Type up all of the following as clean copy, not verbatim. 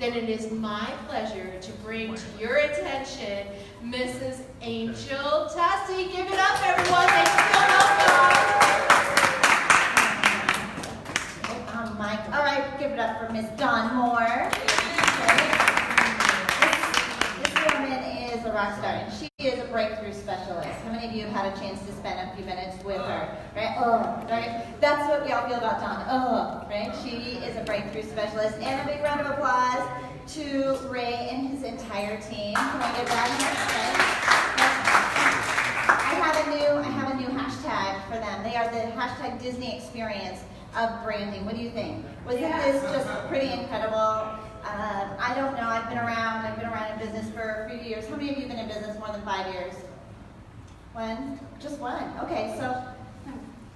then it is my pleasure to bring to your attention Mrs. Angel Tuccy. Give it up, everyone. Thank you so much. All right, give it up for Miss Dawn Moore. This woman is a rock star, and she is a breakthrough specialist. How many of you have had a chance to spend a few minutes with her? Right? Right? That's what we all feel about Dawn. Right? She is a breakthrough specialist. And a big round of applause to Ray and his entire team. Can I get that here? I have a new hashtag for them. They are the hashtag Disney Experience of branding. What do you think? Wasn't this just pretty incredible? I don't know. I've been around in business for a few years. How many of you have been in business more than 5 years? One? Just one. Okay, so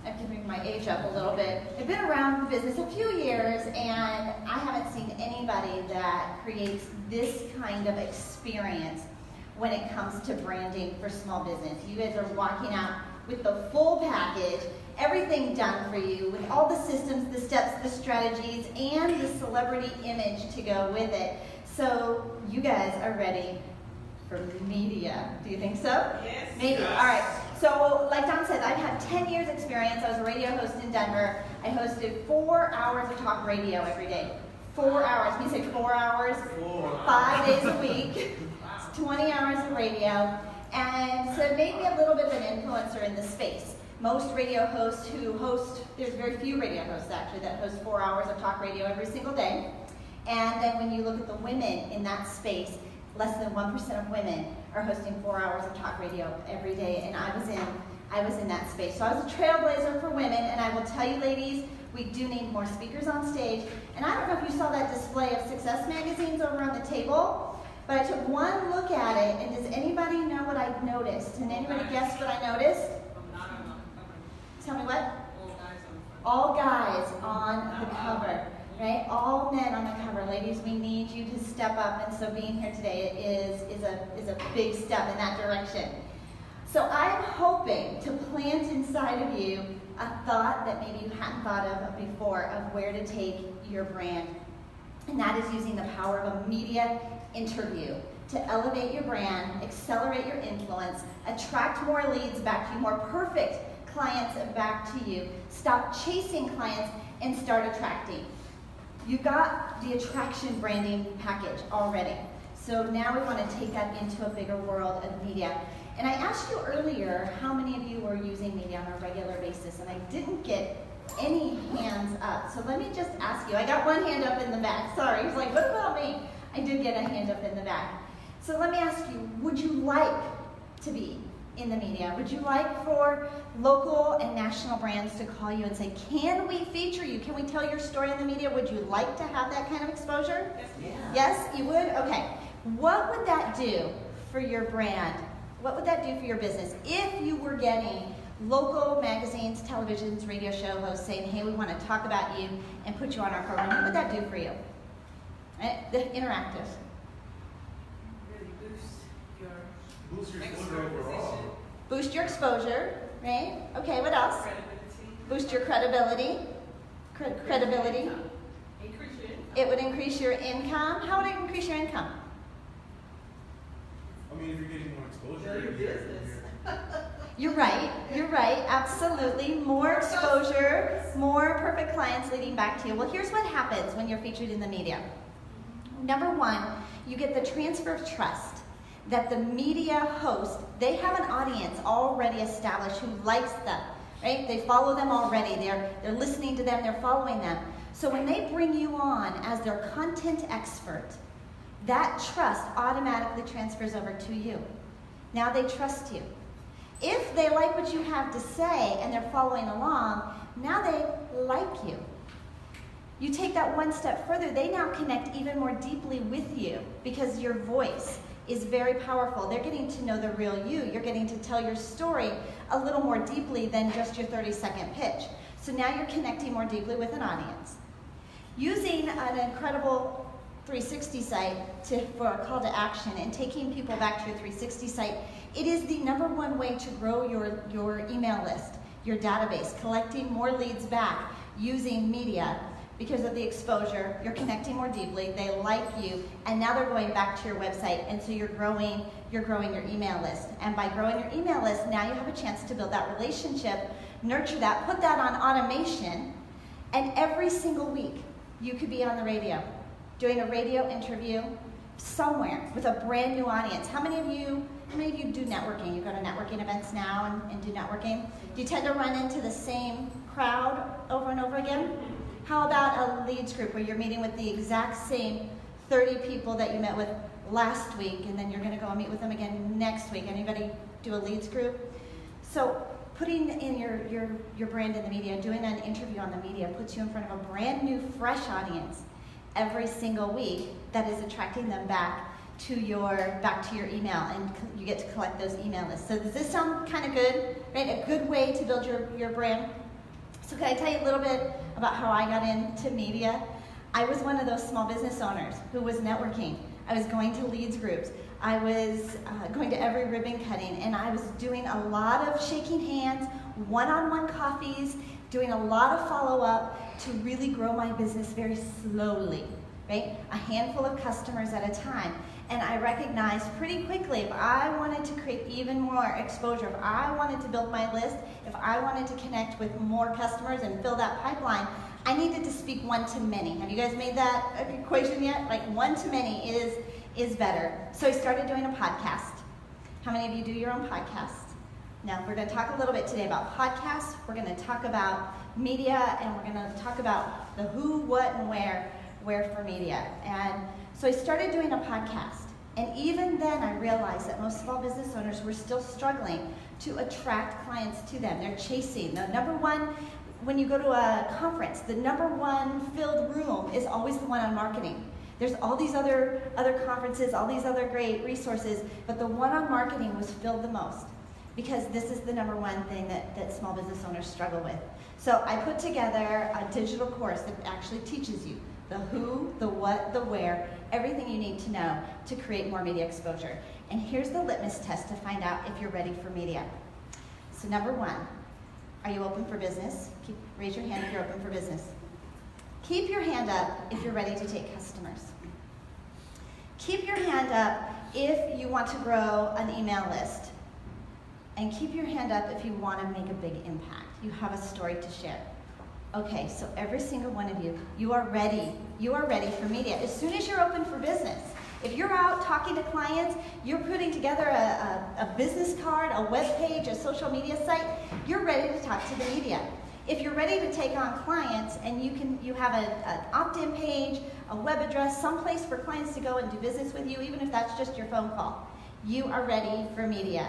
I have to bring my age up a little bit. I've been around the business a few years, and I haven't seen anybody that creates this kind of experience when it comes to branding for small business. You guys are walking out with the full package, everything done for you, with all the systems, the steps, the strategies, and the celebrity image to go with it. So you guys are ready for media. Do you think so? Yes. Maybe. Yes. All right. So like Don said, I've had 10 years experience. I was a radio host in Denver. I hosted 4 hours of talk radio every day. 4 hours. Can you say 4 hours? 5 days a week. 20 hours of radio. And so it made me a little bit of an influencer in the space. Most radio hosts there's very few radio hosts actually that host 4 hours of talk radio every single day. And then when you look at the women in that space, less than 1% of women are hosting 4 hours of talk radio every day, and I was in that space. So I was a trailblazer for women, and I will tell you ladies, we do need more speakers on stage. And I don't know if you saw that display of success magazines over on the table, but I took one look at it, and does anybody know what I noticed? Can anybody guess what I noticed? Tell me what? All guys on the cover. Right? All men on the cover. Ladies, we need you to step up, and so being here today is a big step in that direction. So I'm hoping to plant inside of you a thought that maybe you hadn't thought of before of where to take your brand. And that is using the power of a media interview to elevate your brand, accelerate your influence, attract more leads back to you, more perfect clients back to you. Stop chasing clients and start attracting. You got the attraction branding package already. So now we want to take that into a bigger world of media. And I asked you earlier how many of you were using media on a regular basis, and I didn't get any hands up. So let me just ask you. I got one hand up in the back. Sorry. He's like, what about me? I did get a hand up in the back. So let me ask you, would you like to be in the media? Would you like for local and national brands to call you and say, can we feature you? Can we tell your story in the media? Would you like to have that kind of exposure? Yes. Yes, you would? Okay. What would that do for your brand? What would that do for your business if you were getting local magazines, televisions, radio show hosts saying, hey, we want to talk about you and put you on our program? What would that do for you? Right? The interactive. Really Boost your exposure overall. Boost your exposure, right? Okay, what else? credibility. Boost your credibility. Credibility. Increase your income. It would increase your income. How would it increase your income? I mean, if you're getting more exposure, Build your business. You're right, absolutely. More exposure, more perfect clients leading back to you. Well, here's what happens when you're featured in the media. Number one, you get the transfer of trust that the media host, they have an audience already established who likes them, right? They follow them already. They're listening to them, they're following them. So when they bring you on as their content expert, that trust automatically transfers over to you. Now they trust you. If they like what you have to say and they're following along, now they like you. You take that one step further, they now connect even more deeply with you because your voice is very powerful. They're getting to know the real you. You're getting to tell your story a little more deeply than just your 30-second pitch. So now you're connecting more deeply with an audience. Using an incredible 360 site for a call to action and taking people back to your 360 site, it is the number one way to grow your email list, your database, collecting more leads back using media because of the exposure. You're connecting more deeply. They like you, and now they're going back to your website, and so you're growing your email list. And by growing your email list, now you have a chance to build that relationship, nurture that, put that on automation, and every single week you could be on the radio, doing a radio interview somewhere with a brand new audience. How many of you do networking? You go to networking events now and do networking? Do you tend to run into the same crowd over and over again? How about a leads group where you're meeting with the exact same 30 people that you met with last week, and then you're going to go and meet with them again next week? Anybody do a leads group? So putting in your brand in the media, doing an interview on the media puts you in front of a brand new, fresh audience every single week that is attracting them back to your email, and you get to collect those email lists. So does this sound kind of good? Right? A good way to build your brand. So can I tell you a little bit about how I got into media? I was one of those small business owners who was networking. I was going to leads groups. I was going to every ribbon cutting, and I was doing a lot of shaking hands, one-on-one coffees, doing a lot of follow-up to really grow my business very slowly, right? A handful of customers at a time. And I recognized pretty quickly, if I wanted to create even more exposure, if I wanted to build my list, if I wanted to connect with more customers and fill that pipeline, I needed to speak one to many. Have you guys made that equation yet? Like one to many is better. So I started doing a podcast. How many of you do your own podcast? Now, we're going to talk a little bit today about podcasts. We're going to talk about media, and we're going to talk about the who, what, and where for media. And so I started doing a podcast. And even then, I realized that most small business owners were still struggling to attract clients to them. They're chasing. The number one, when you go to a conference, the number one filled room is always the one on marketing. There's all these other conferences, all these other great resources, but the one on marketing was filled the most, because this is the number one thing that small business owners struggle with. So I put together a digital course that actually teaches you the who, the what, the where, everything you need to know to create more media exposure. And here's the litmus test to find out if you're ready for media. So number one, are you open for business? Raise your hand if you're open for business. Keep your hand up if you're ready to take customers. Keep your hand up if you want to grow an email list. And keep your hand up if you want to make a big impact. You have a story to share. Okay, so every single one of you, you are ready. You are ready for media. As soon as you're open for business, if you're out talking to clients, you're putting together a business card, a web page, a social media site, you're ready to talk to the media. If you're ready to take on clients and you have an opt-in page, a web address, someplace for clients to go and do business with you, even if that's just your phone call, you are ready for media.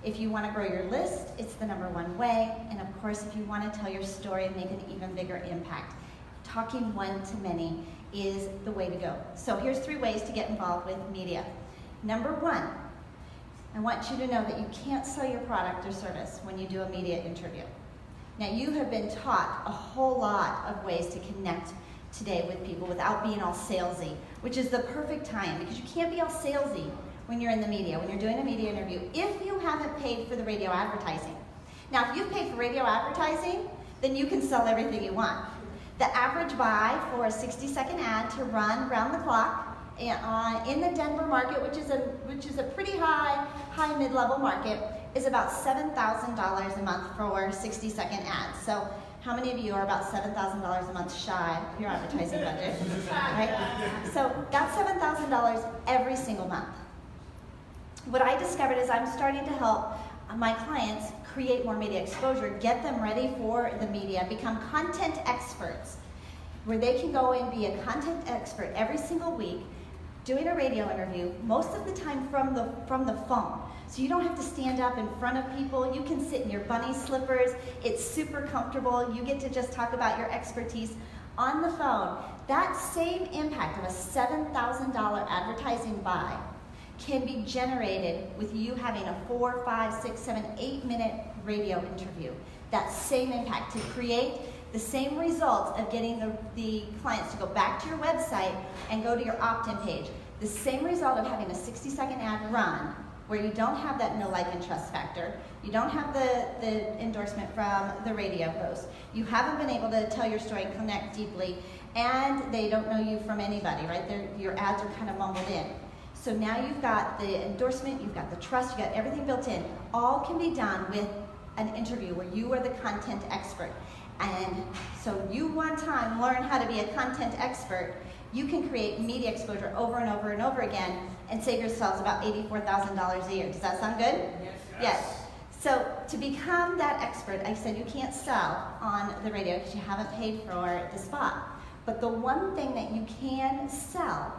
If you want to grow your list, it's the number one way. And of course, if you want to tell your story and make an even bigger impact, talking one to many is the way to go. So here's 3 ways to get involved with media. Number one, I want you to know that you can't sell your product or service when you do a media interview. Now, you have been taught a whole lot of ways to connect today with people without being all salesy, which is the perfect time, because you can't be all salesy when you're in the media, when you're doing a media interview, if you haven't paid for the radio advertising. Now, if you've paid for radio advertising, then you can sell everything you want. The average buy for a 60-second ad to run round the clock in the Denver market, which is a pretty high mid-level market, is about $7,000 a month for 60-second ads. So how many of you are about $7,000 a month shy of your advertising budget? Right? So that's $7,000 every single month. What I discovered is I'm starting to help my clients create more media exposure, get them ready for the media, become content experts, where they can go and be a content expert every single week, doing a radio interview, most of the time from the phone. So you don't have to stand up in front of people. You can sit in your bunny slippers. It's super comfortable. You get to just talk about your expertise on the phone. That same impact of a $7,000 advertising buy can be generated with you having a 4, 5, 6, 7, 8-minute radio interview. That same impact to create the same results of getting the clients to go back to your website and go to your opt-in page. The same result of having a 60-second ad run where you don't have that no like and trust factor. You don't have the endorsement from the radio host. You haven't been able to tell your story and connect deeply and they don't know you from anybody, right? Your ads are kind of mumbled in. So now you've got the endorsement, you've got the trust, you've got everything built in. All can be done with an interview where you are the content expert. And so you one time learn how to be a content expert, you can create media exposure over and over and over again and save yourselves about $84,000 a year. Does that sound good? Yes. So to become that expert, I said you can't sell on the radio because you haven't paid for the spot. But the one thing that you can sell,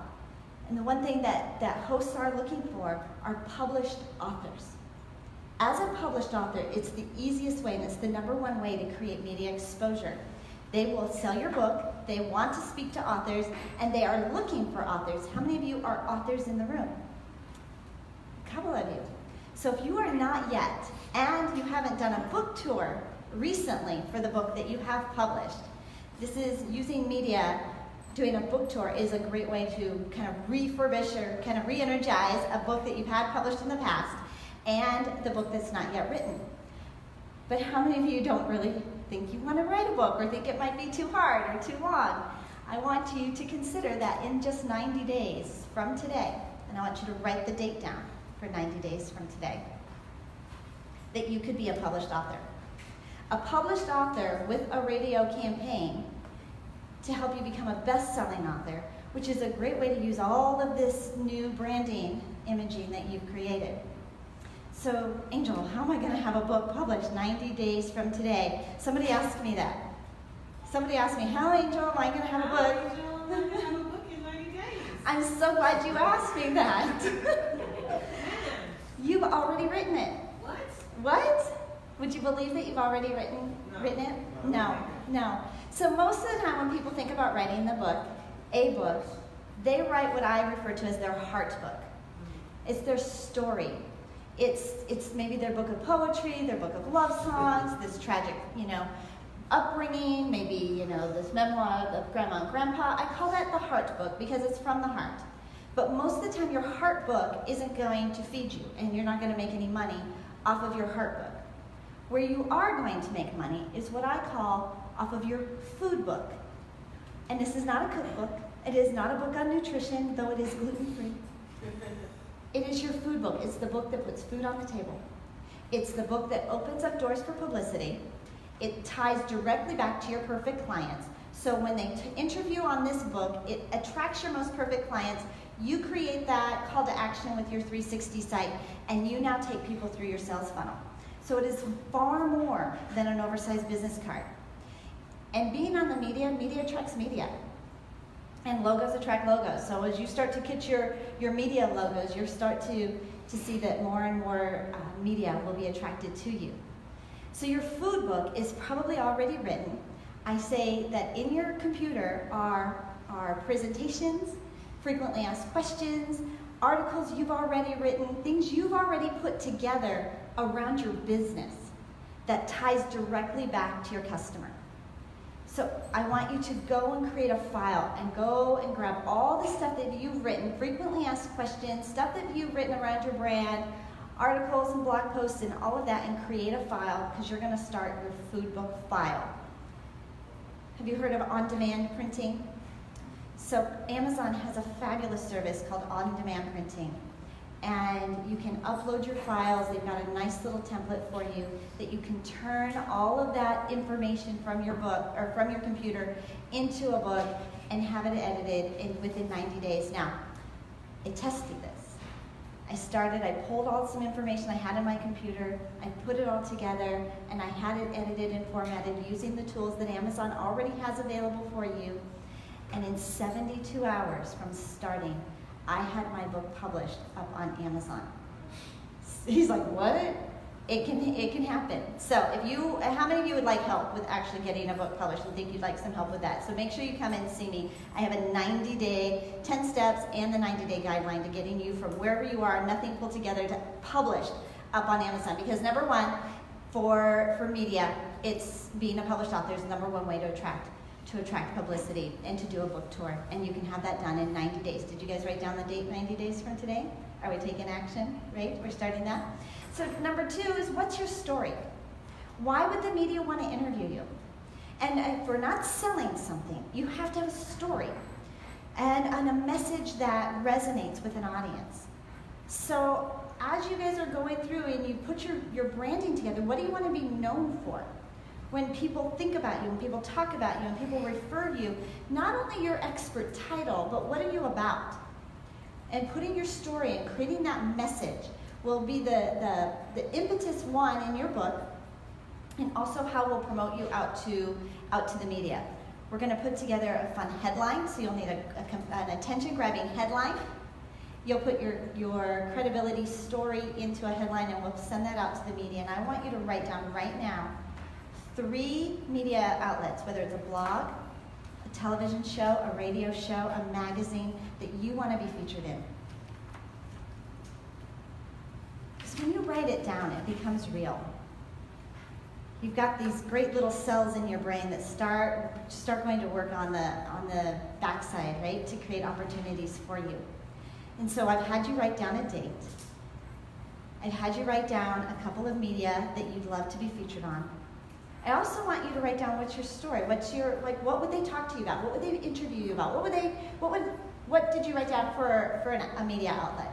and the one thing that hosts are looking for, are published authors. As a published author, it's the easiest way, and it's the #1 way to create media exposure. They will sell your book, they want to speak to authors, and they are looking for authors. How many of you are authors in the room? A couple of you. So if you are not yet, and you haven't done a book tour recently for the book that you have published, this is using media. Doing a book tour is a great way to kind of refurbish or kind of re-energize a book that you've had published in the past and the book that's not yet written. But how many of you don't really think you want to write a book or think it might be too hard or too long? I want you to consider that in just 90 days from today, and I want you to write the date down for 90 days from today, that you could be a published author. A published author with a radio campaign to help you become a best-selling author, which is a great way to use all of this new branding imaging that you've created. So, Angel, how am I going to have a book published 90 days from today? Somebody asked me that. Somebody asked me, how, Angel, am I going to have a book? Angel, am I going to have a book in 90 days? I'm so glad you asked me that. You've already written it. What? What? Would you believe that you've already written it? No. So most of the time when people think about writing the book, a book, they write what I refer to as their heart book. It's their story. It's maybe their book of poetry, their book of love songs, this tragic, upbringing, maybe, this memoir of grandma and grandpa. I call that the heart book because it's from the heart. But most of the time your heart book isn't going to feed you and you're not going to make any money off of your heart book. Where you are going to make money is what I call off of your food book. And this is not a cookbook. It is not a book on nutrition, though it is gluten-free. It is your food book. It's the book that puts food on the table. It's the book that opens up doors for publicity. It ties directly back to your perfect clients. So when they interview on this book, it attracts your most perfect clients. You create that call to action with your 360 site, and you now take people through your sales funnel. So it is far more than an oversized business card. And being on the media attracts media. And logos attract logos. So as you start to get your media logos, you'll start to see that more and more media will be attracted to you. So your food book is probably already written. I say that in your computer are presentations, frequently asked questions, articles you've already written, things you've already put together around your business that ties directly back to your customer. So I want you to go and create a file and go and grab all the stuff that you've written, frequently asked questions, stuff that you've written around your brand, articles and blog posts and all of that, and create a file because you're going to start your food book file. Have you heard of on-demand printing? So Amazon has a fabulous service called on-demand printing. And you can upload your files. They've got a nice little template for you that you can turn all of that information from your book or from your computer into a book and have it edited within 90 days. Now, I tested this. I pulled all some information I had in my computer, I put it all together, and I had it edited and formatted using the tools that Amazon already has available for you. And in 72 hours from starting, I had my book published up on Amazon. He's like, what? It can happen. So how many of you would like help with actually getting a book published and think you'd like some help with that? So make sure you come in and see me. I have a 90-day, 10 steps, and the 90-day guideline to getting you from wherever you are, nothing pulled together, to published up on Amazon. Because number one, for media, it's being a published author is the number one way to attract publicity and to do a book tour. And you can have that done in 90 days. Did you guys write down the date 90 days from today? Are we taking action? Right? We're starting that. So number two is, what's your story? Why would the media want to interview you? And if we're not selling something, you have to have a story and a message that resonates with an audience. So as you guys are going through and you put your branding together, what do you want to be known for? When people think about you, when people talk about you, when people refer to you, not only your expert title, but what are you about? And putting your story and creating that message will be the impetus one in your book, and also how we'll promote you out to the media. We're going to put together a fun headline, so you'll need an attention-grabbing headline. You'll put your credibility story into a headline, and we'll send that out to the media. And I want you to write down right now 3 media outlets, whether it's a blog, a television show, a radio show, a magazine that you want to be featured in. Because when you write it down, it becomes real. You've got these great little cells in your brain that start going to work on the backside, right, to create opportunities for you. And so I've had you write down a date. I've had you write down a couple of media that you'd love to be featured on. I also want you to write down what's your story. What would they talk to you about? What would they interview you about? What did you write down for a media outlet?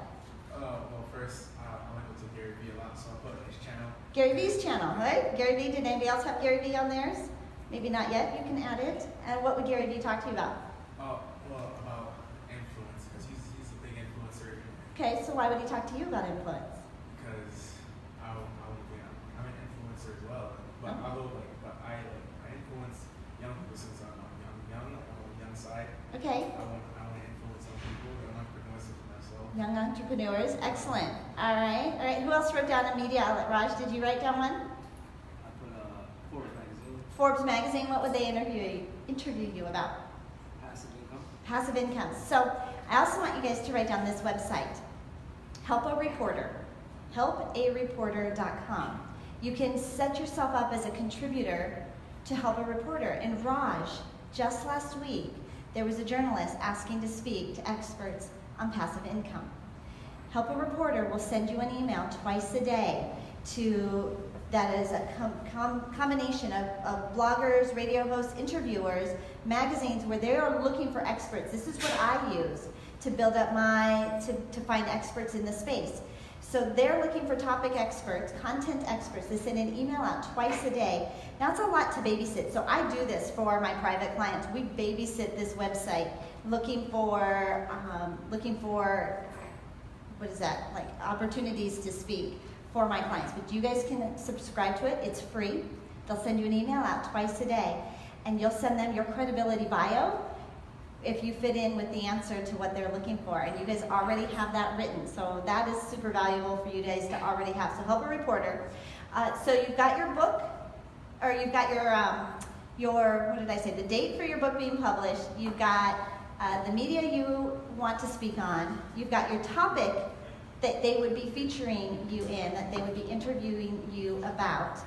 Well, first, I want to go to Gary Vee a lot, so I'll put his channel. Gary Vee's channel, right? Gary Vee, did anybody else have Gary Vee on theirs? Maybe not yet, you can add it. And what would Gary Vee talk to you about? Well, about influence, because he's a big influencer. Okay, so why would he talk to you about influence? Because I'm an influencer as well. But I influence young people since I'm young, on the young side. Okay. I want to influence young people, young entrepreneurs like myself. Young entrepreneurs, excellent. All right. Who else wrote down a media outlet? Raj, did you write down one? I put Forbes magazine. Forbes magazine. What would they interview you about? Passive income. Passive income. So I also want you guys to write down this website, Help a Reporter, helpareporter.com. You can set yourself up as a contributor to Help a Reporter. And Raj, just last week, there was a journalist asking to speak to experts on passive income. Help a Reporter will send you an email twice a day that is a combination of bloggers, radio hosts, interviewers, magazines where they are looking for experts. This is what I use to build up to find experts in the space. So they're looking for topic experts, content experts. They send an email out twice a day. Now it's a lot to babysit. So I do this for my private clients. We babysit this website looking for what is that? Like opportunities to speak for my clients. But you guys can subscribe to it. It's free. They'll send you an email out twice a day. And you'll send them your credibility bio if you fit in with the answer to what they're looking for. And you guys already have that written. So that is super valuable for you guys to already have. So Help a Reporter. So you've got your book, or you've got your what did I say, the date for your book being published. You've got the media you want to speak on. You've got your topic that they would be featuring you in, that they would be interviewing you about.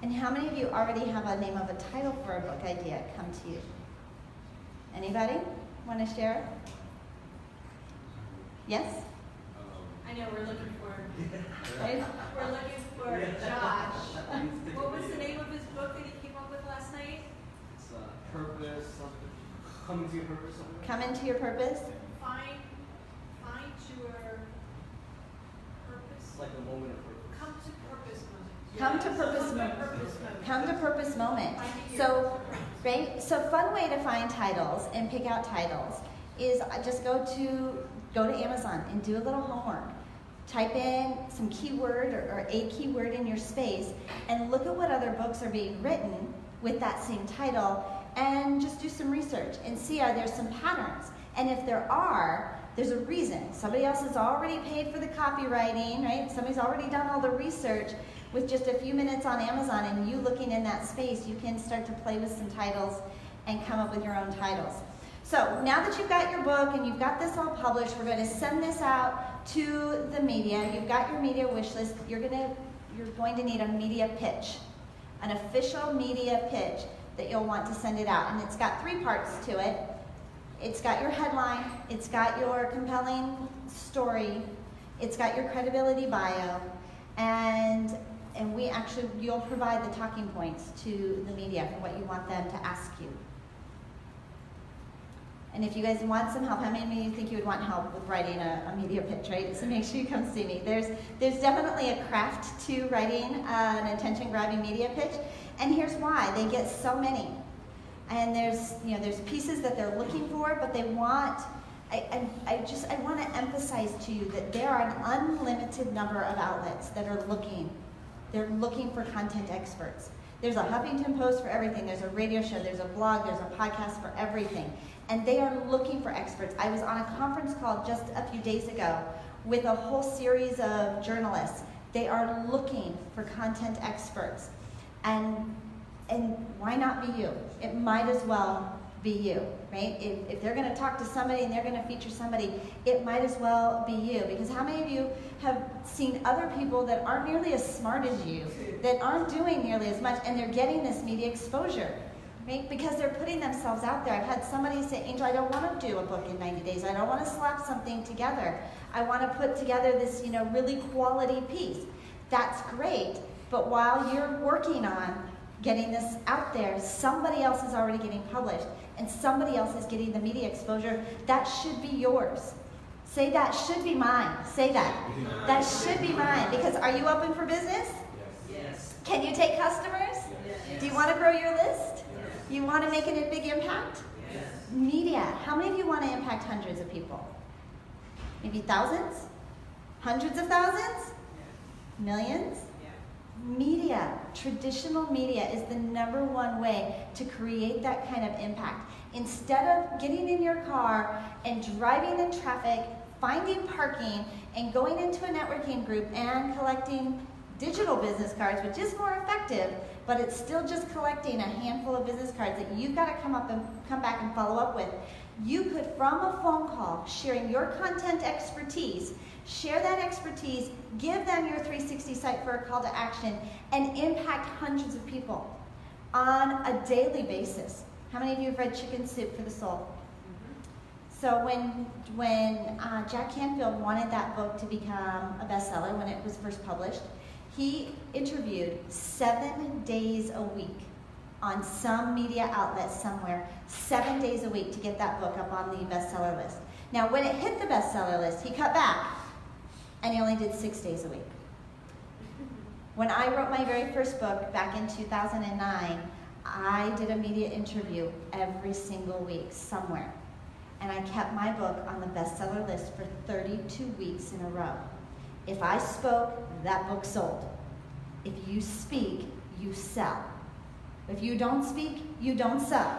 And how many of you already have a name of a title for a book idea come to you? Anybody want to share? Yes? I know we're looking for. Right? We're looking for Josh. What was the name of his book that he came up with last night? It's purpose, something. Coming to your purpose, something. Come into your purpose. Find your purpose. It's like a moment of purpose. Come to purpose moment. Come to purpose Come to moment. purpose moment. Come to purpose moment. Finding your So, purpose. right? So fun way to find titles and pick out titles is just go to Amazon and do a little homework. Type in some keyword or a keyword in your space and look at what other books are being written with that same title, and just do some research and see are there some patterns. And if there are, there's a reason. Somebody else has already paid for the copywriting, right? Somebody's already done all the research. With just a few minutes on Amazon and you looking in that space, you can start to play with some titles and come up with your own titles. So now that you've got your book and you've got this all published, we're going to send this out to the media. You've got your media wish list. You're going to need a media pitch, an official media pitch that you'll want to send it out. And it's got 3 parts to it. It's got your headline, it's got your compelling story, it's got your credibility bio, and we actually, you'll provide the talking points to the media for what you want them to ask you. And if you guys want some help, how many of you think you would want help with writing a media pitch, right? So make sure you come see me. There's definitely a craft to writing an attention-grabbing media pitch, and here's why. They get so many. And there's pieces that they're looking for, but they want, I want to emphasize to you that there are an unlimited number of outlets that are looking. They're looking for content experts. There's a Huffington Post for everything. There's a radio show. There's a blog. There's a podcast for everything. And they are looking for experts. I was on a conference call just a few days ago with a whole series of journalists. They are looking for content experts. And why not be you? It might as well be you, right? If they're going to talk to somebody and they're going to feature somebody, it might as well be you. Because how many of you have seen other people that aren't nearly as smart as you, that aren't doing nearly as much, and they're getting this media exposure, right? Because they're putting themselves out there. I've had somebody say, Angel, I don't want to do a book in 90 days. I don't want to slap something together. I want to put together this, really quality piece. That's great, but while you're working on getting this out there, somebody else is already getting published, and somebody else is getting the media exposure. That should be yours. Say, that should be mine. Say that. That should be mine. Because are you open for business? Yes. Can you take customers? Yes. Do you want to grow your list? You want to make it a big impact? Yes. Media. How many of you want to impact hundreds of people? Maybe thousands? Hundreds of thousands? Millions? Media, traditional media is the #1 way to create that kind of impact. Instead of getting in your car and driving in traffic, finding parking, and going into a networking group and collecting digital business cards, which is more effective, but it's still just collecting a handful of business cards that you've got to come back and follow up with. You could, from a phone call, sharing your content expertise, share that expertise, give them your 360 site for a call to action, and impact hundreds of people on a daily basis. How many of you have read Chicken Soup for the Soul? So when Jack Canfield wanted that book to become a bestseller, when it was first published, he interviewed 7 days a week on some media outlet somewhere, 7 days a week to get that book up on the bestseller list. Now, when it hit the bestseller list, he cut back, and he only did 6 days a week. When I wrote my very first book back in 2009, I did a media interview every single week somewhere. And I kept my book on the bestseller list for 32 weeks in a row. If I spoke, that book sold. If you speak, you sell. If you don't speak, you don't sell.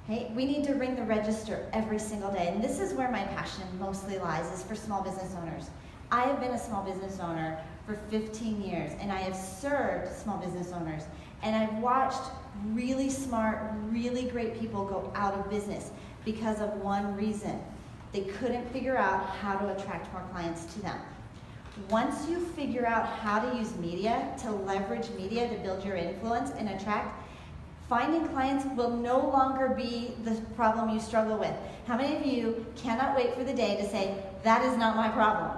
Okay? We need to ring the register every single day. And this is where my passion mostly lies, is for small business owners. I have been a small business owner for 15 years, and I have served small business owners. And I've watched really smart, really great people go out of business because of one reason. They couldn't figure out how to attract more clients to them. Once you figure out how to use media, to leverage media to build your influence and attract, finding clients will no longer be the problem you struggle with. How many of you cannot wait for the day to say, that is not my problem?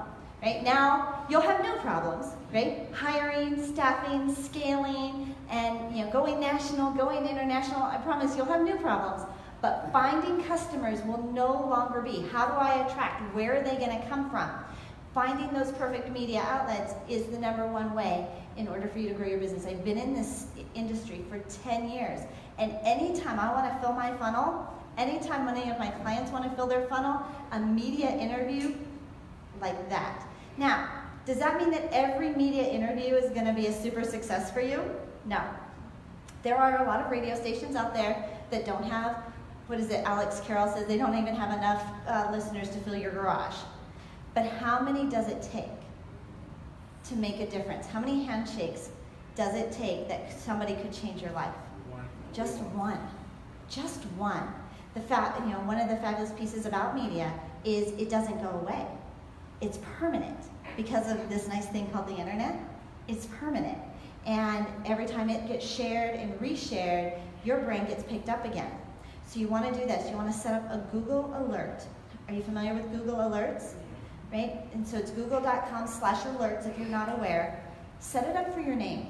Right? Now, you'll have new problems, right? Hiring, staffing, scaling, and going national, going international. I promise you'll have new problems. But finding customers will no longer be, how do I attract? Where are they going to come from? Finding those perfect media outlets is the #1 way in order for you to grow your business. I've been in this industry for 10 years. And anytime I want to fill my funnel, anytime any of my clients want to fill their funnel, a media interview like that. Now, does that mean that every media interview is going to be a super success for you? No. There are a lot of radio stations out there that don't have, Alex Carroll says they don't even have enough listeners to fill your garage. But how many does it take to make a difference? How many handshakes does it take that somebody could change your life? Just one. Just one. One of the fabulous pieces about media is it doesn't go away. It's permanent. Because of this nice thing called the internet, it's permanent. And every time it gets shared and reshared, your brain gets picked up again. So you want to do this. You want to set up a Google alert. Are you familiar with Google Alerts? Right? And so it's google.com/alerts if you're not aware. set it up for your name.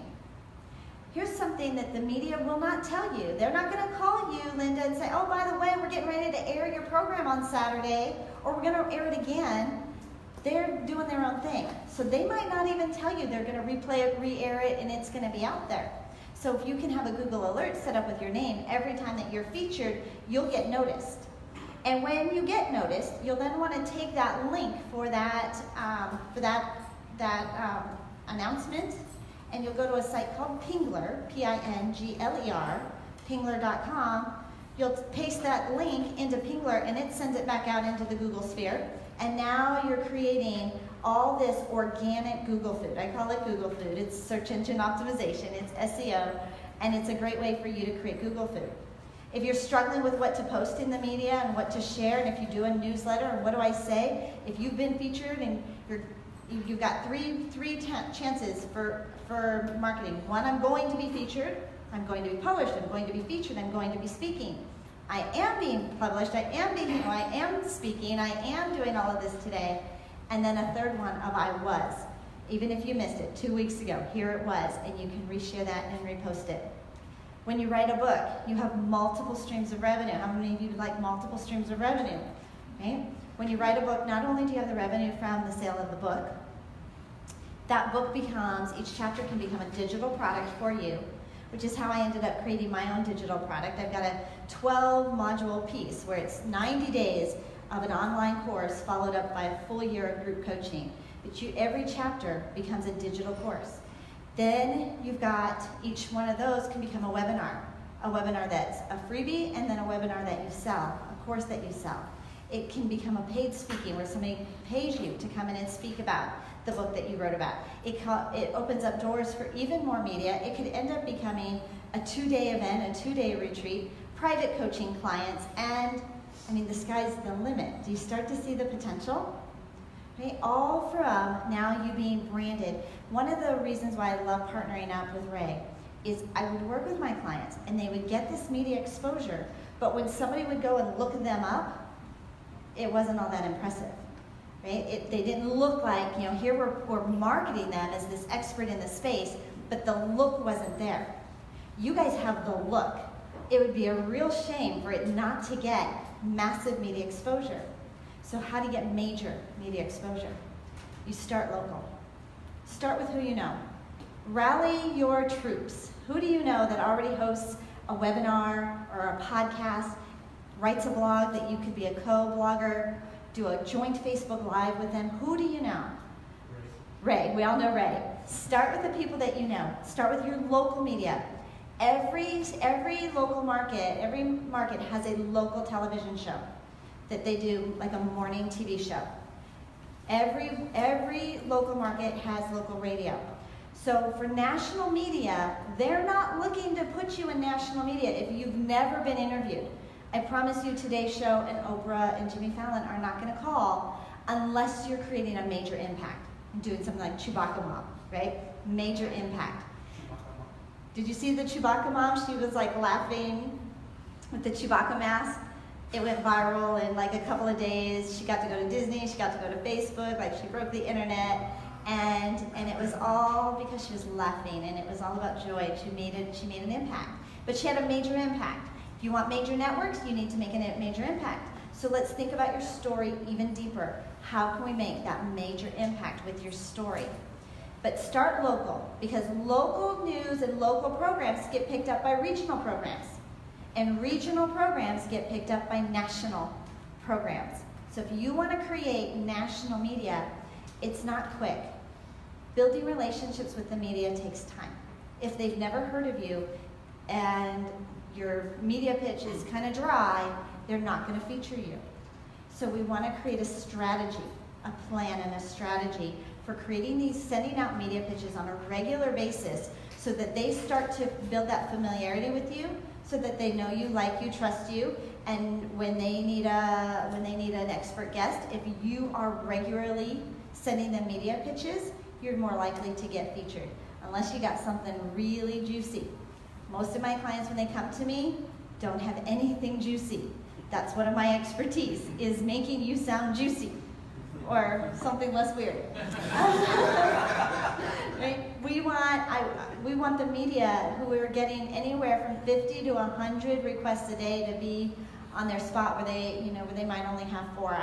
Here's something that the media will not tell you. They're not going to call you, Linda, and say, oh, by the way, we're getting ready to air your program on Saturday, or we're going to air it again. They're doing their own thing. So they might not even tell you they're going to replay it, re-air it, and it's going to be out there. So if you can have a Google alert set up with your name, every time that you're featured, you'll get noticed. And when you get noticed, you'll then want to take that link for that announcement, and you'll go to a site called Pingler, P-I-N-G-L-E-R, pingler.com. You'll paste that link into Pingler, and it sends it back out into the Google sphere. And now you're creating all this organic Google food. I call it Google food. It's search engine optimization. It's SEO, and it's a great way for you to create Google food. If you're struggling with what to post in the media and what to share, and if you do a newsletter, and what do I say? If you've been featured and you've got three chances for marketing. One, I'm going to be featured. I'm going to be published. I'm going to be featured. I'm going to be speaking. I am being published. I am speaking. I am doing all of this today. And then a third one of I was. Even if you missed it 2 weeks ago, here it was, and you can reshare that and repost it. When you write a book, you have multiple streams of revenue. How many of you like multiple streams of revenue? Right? When you write a book, not only do you have the revenue from the sale of the book, that book becomes, each chapter can become a digital product for you, which is how I ended up creating my own digital product. I've got a 12-module piece where it's 90 days of an online course followed up by a full year of group coaching. But every chapter becomes a digital course. Then you've got each one of those can become a webinar that's a freebie, and then a webinar that you sell, a course that you sell. It can become a paid speaking where somebody pays you to come in and speak about the book that you wrote about. It opens up doors for even more media. It could end up becoming a 2-day event, a 2-day retreat, private coaching clients, and I mean, the sky's the limit. Do you start to see the potential? Okay, all from now you being branded. One of the reasons why I love partnering up with Ray is I would work with my clients and they would get this media exposure, but when somebody would go and look them up, it wasn't all that impressive. Right? They didn't look like, here we're marketing them as this expert in the space, but the look wasn't there. You guys have the look. It would be a real shame for it not to get massive media exposure. So how do you get major media exposure? You start local. Start with who you know. Rally your troops. Who do you know that already hosts a webinar or a podcast, writes a blog that you could be a co-blogger, do a joint Facebook Live with them? Who do you know? Ray. We all know Ray. Start with the people that you know. Start with your local media. Every local market, every market has a local television show that they do, like a morning TV show. Every local market has local radio. So for national media, they're not looking to put you in national media if you've never been interviewed. I promise you Today's Show and Oprah and Jimmy Fallon are not going to call unless you're creating a major impact. Doing something like Chewbacca Mom, right? Major impact. Did you see the Chewbacca Mom? She was like laughing with the Chewbacca mask. It went viral in like a couple of days. She got to go to Disney, she got to go to Facebook, like she broke the internet. And it was all because she was laughing, and it was all about joy. She made an impact. But she had a major impact. If you want major networks, you need to make a major impact. So let's think about your story even deeper. How can we make that major impact with your story? But start local, because local news and local programs get picked up by regional programs. And regional programs get picked up by national programs. So if you want to create national media, it's not quick. Building relationships with the media takes time. If they've never heard of you and your media pitch is kind of dry, they're not going to feature you. So we want to create a strategy, a plan and a strategy for creating these, sending out media pitches on a regular basis so that they start to build that familiarity with you, so that they know you, like you, trust you, and when they need an expert guest, if you are regularly sending them media pitches, you're more likely to get featured, unless you got something really juicy. Most of my clients, when they come to me, don't have anything juicy. That's one of my expertise, is making you sound juicy. or something less weird. Right? We want the media who are getting anywhere from 50 to 100 requests a day to be on their spot where they might only have 4.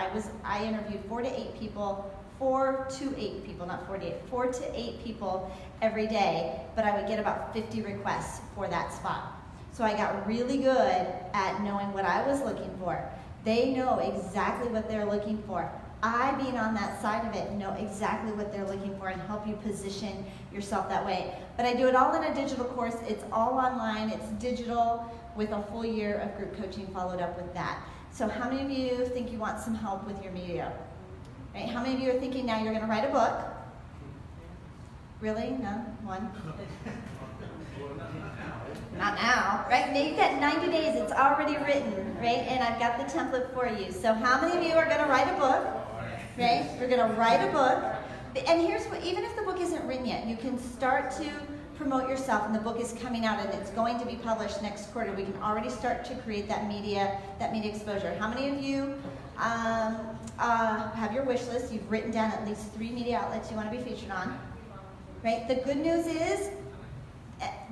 I interviewed 4 to 8 people, 4 to 8 people, not 48, 4 to 8 people every day, but I would get about 50 requests for that spot. So I got really good at knowing what I was looking for. They know exactly what they're looking for. I, being on that side of it, know exactly what they're looking for and help you position yourself that way. But I do it all in a digital course. It's all online. It's digital with a full year of group coaching followed up with that. So how many of you think you want some help with your media? Right? How many of you are thinking now you're going to write a book? Really? No? One? Not now, right? Now you've got 90 days, it's already written, right? And I've got the template for you. So how many of you are going to write a book, right? We're going to write a book. And here's what, even if the book isn't written yet, you can start to promote yourself, and the book is coming out and it's going to be published next quarter. We can already start to create that media exposure. How many of you have your wish list? You've written down at least 3 media outlets you want to be featured on, right? The good news is,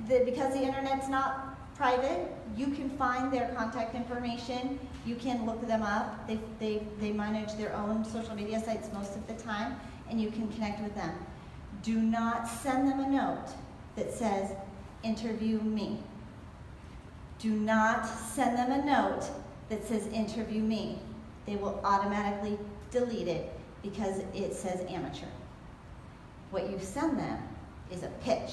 because the internet's not private, you can find their contact information. You can look them up. They manage their own social media sites most of the time, and you can connect with them. Do not send them a note that says, interview me. Do not send them a note that says, interview me. They will automatically delete it because it says amateur. What you send them is a pitch.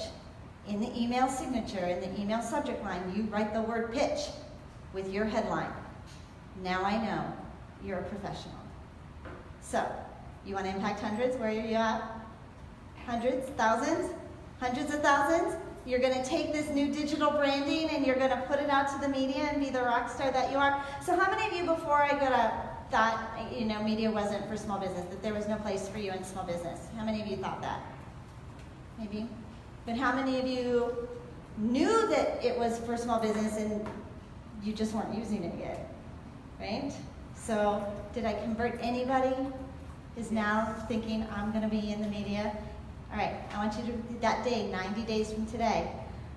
In the email signature, in the email subject line, you write the word pitch with your headline. Now I know you're a professional. So, you want to impact hundreds? Where are you at? Hundreds? Thousands? Hundreds of thousands? You're going to take this new digital branding and you're going to put it out to the media and be the rock star that you are. So how many of you before I got up thought, media wasn't for small business, that there was no place for you in small business? How many of you thought that? Maybe? But how many of you knew that it was for small business and you just weren't using it yet, right? So did I convert anybody who's now thinking I'm going to be in the media? All right, I want you to, that day, 90 days from today,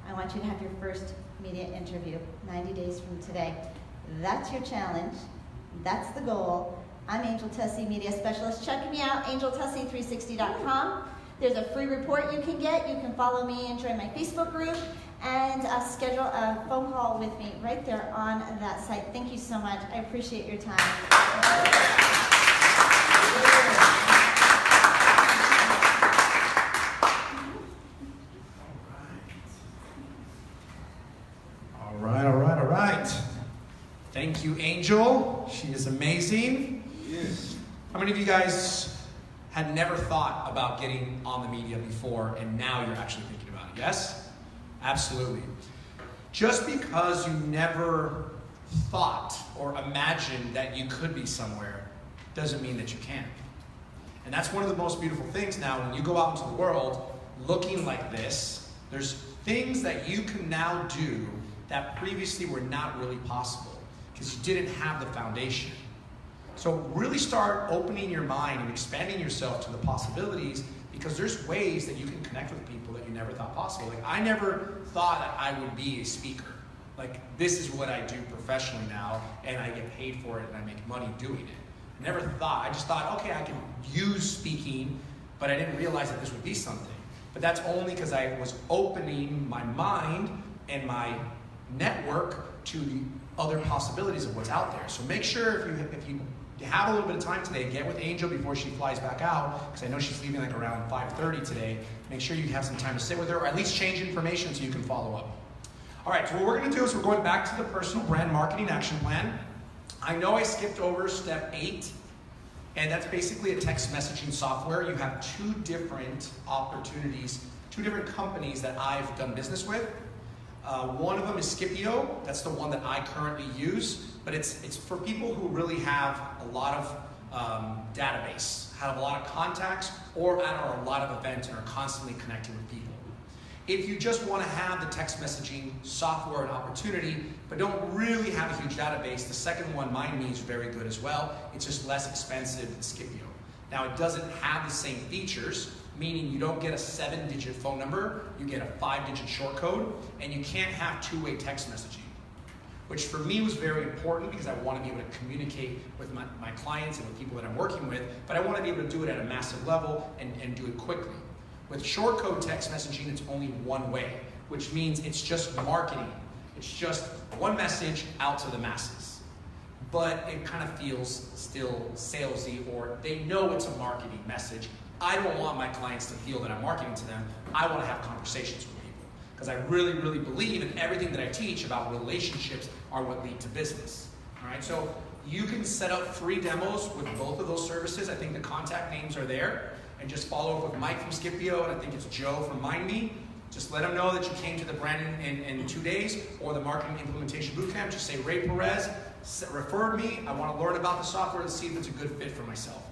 I want you to have your first media interview, 90 days from today. That's your challenge. That's the goal. I'm Angel Tuccy, Media Specialist. Check me out, angeltuccy360.com. There's a free report you can get. You can follow me and join my Facebook group and schedule a phone call with me right there on that site. Thank you so much. I appreciate your time. All right. Thank you, Angel. She is amazing. Yes. How many of you guys had never thought about getting on the media before, and now you're actually thinking about it? Yes? Absolutely. Just because you never thought or imagined that you could be somewhere doesn't mean that you can. And that's one of the most beautiful things now when you go out into the world looking like this. There's things that you can now do that previously were not really possible because you didn't have the foundation. So really start opening your mind and expanding yourself to the possibilities, because there's ways that you can connect with people that you never thought possible. Like, I never thought that I would be a speaker. Like, this is what I do professionally now, and I get paid for it and I make money doing it. I never thought, I just thought, okay, I can use speaking, but I didn't realize that this would be something. But that's only because I was opening my mind and my network to the other possibilities of what's out there. So make sure if you have a little bit of time today, get with Angel before she flies back out, because I know she's leaving like around 5:30 today. Make sure you have some time to sit with her, or at least change information so you can follow up. All right, so what we're going to do is we're going back to the personal brand marketing action plan. I know I skipped over step 8, and that's basically a text messaging software. You have 2 different opportunities, 2 different companies that I've done business with. One of them is Scipio. That's the one that I currently use, but it's for people who really have a lot of database, have a lot of contacts, or are a lot of events and are constantly connecting with people. If you just want to have the text messaging software and opportunity, but don't really have a huge database, the second one, MindMe, is very good as well. It's just less expensive than Scipio. Now, it doesn't have the same features, meaning you don't get a 7-digit phone number, you get a 5-digit short code, and you can't have two-way text messaging, which for me was very important because I want to be able to communicate with my clients and with people that I'm working with, but I want to be able to do it at a massive level and do it quickly. With short code text messaging, it's only one way, which means it's just marketing. It's just one message out to the masses. But it kind of feels still salesy, or they know it's a marketing message. I don't want my clients to feel that I'm marketing to them. I want to have conversations with people because I really, really believe in everything that I teach about relationships are what lead to business. All right, so you can set up free demos with both of those services. I think the contact names are there. And just follow up with Mike from Scipio, and I think it's Joe from Mind Me. Just let them know that you came to the brand in 2 days, or the marketing implementation bootcamp. Just say Rey Perez referred me. I want to learn about the software to see if it's a good fit for myself.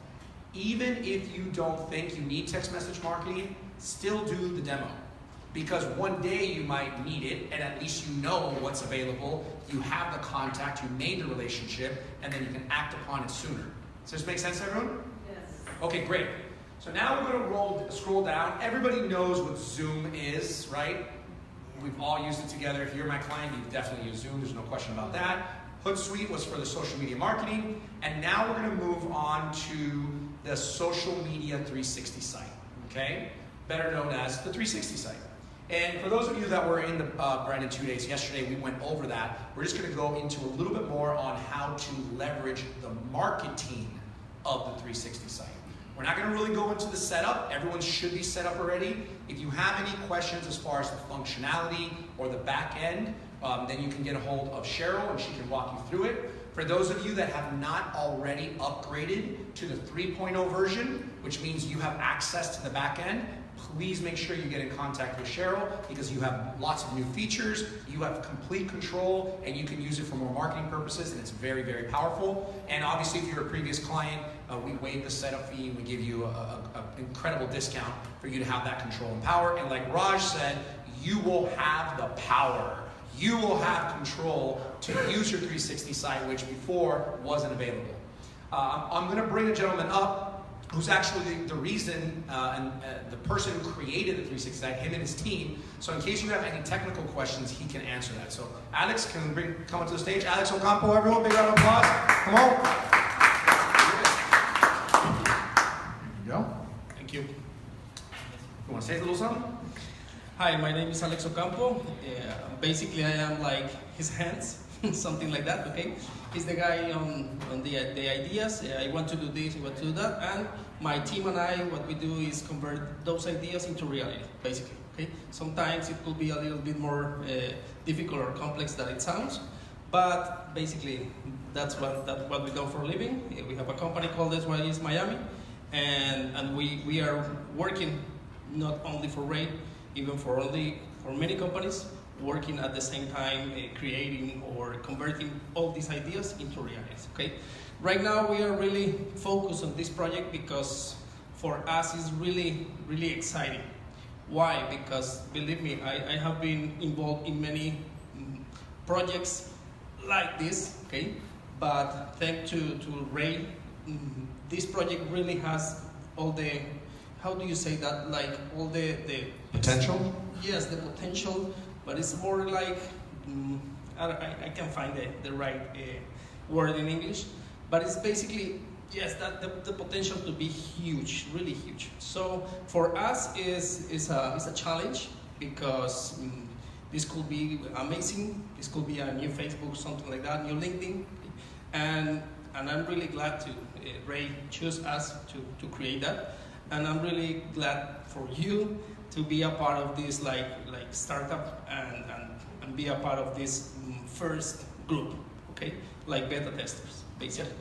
Even if you don't think you need text message marketing, still do the demo. Because one day you might need it, and at least you know what's available. You have the contact, you made the relationship, and then you can act upon it sooner. Does this make sense, everyone? Yes. Okay, great. So now we're going to scroll down. Everybody knows what Zoom is, right? We've all used it together. If you're my client, you've definitely used Zoom. There's no question about that. Hootsuite was for the social media marketing. And now we're going to move on to the social media 360 site, okay? Better known as the 360 site. And for those of you that were in the brand in 2 days, yesterday we went over that. We're just going to go into a little bit more on how to leverage the marketing of the 360 site. We're not going to really go into the setup. Everyone should be set up already. If you have any questions as far as the functionality or the back end, then you can get a hold of Cheryl and she can walk you through it. For those of you that have not already upgraded to the 3.0 version, which means you have access to the back end, please make sure you get in contact with Cheryl because you have lots of new features, you have complete control, and you can use it for more marketing purposes, and it's very, very powerful. And obviously, if you're a previous client, we waive the setup fee and we give you an incredible discount for you to have that control and power. And like Raj said, you will have the power. You will have control to use your 360 site, which before wasn't available. I'm going to bring a gentleman up who's actually the reason and the person who created the 360 site, him and his team. So in case you have any technical questions, he can answer that. So Alex, can we come onto the stage? Alex Ocampo, everyone, big round of applause. Come on. There you go. Thank you. You want to say a little something? Hi, my name is Alex Ocampo. Basically, I am like his hands, something like that, okay? He's the guy on the ideas. I want to do this, I want to do that. And my team and I, what we do is convert those ideas into reality, basically, okay? Sometimes it could be a little bit more difficult or complex than it sounds. But basically, that's what we do for a living. We have a company called SYS Miami. And we are working not only for Rey, even for many companies, working at the same time, creating or converting all these ideas into realities, okay? Right now, we are really focused on this project because for us, it's really, really exciting. Why? Because believe me, I have been involved in many projects like this, okay? But thanks to Rey, this project really has all the, how do you say that? Like all the Potential? Yes, the potential, but it's more like, I can't find the right word in English, but it's basically, yes, that the potential to be huge, really huge. So for us, is a challenge because this could be amazing. This could be a new Facebook, something like that, new LinkedIn, and I'm really glad to Rey choose us to create that, and I'm really glad for you to be a part of this like startup and be a part of this first group, okay? Like beta testers, basically.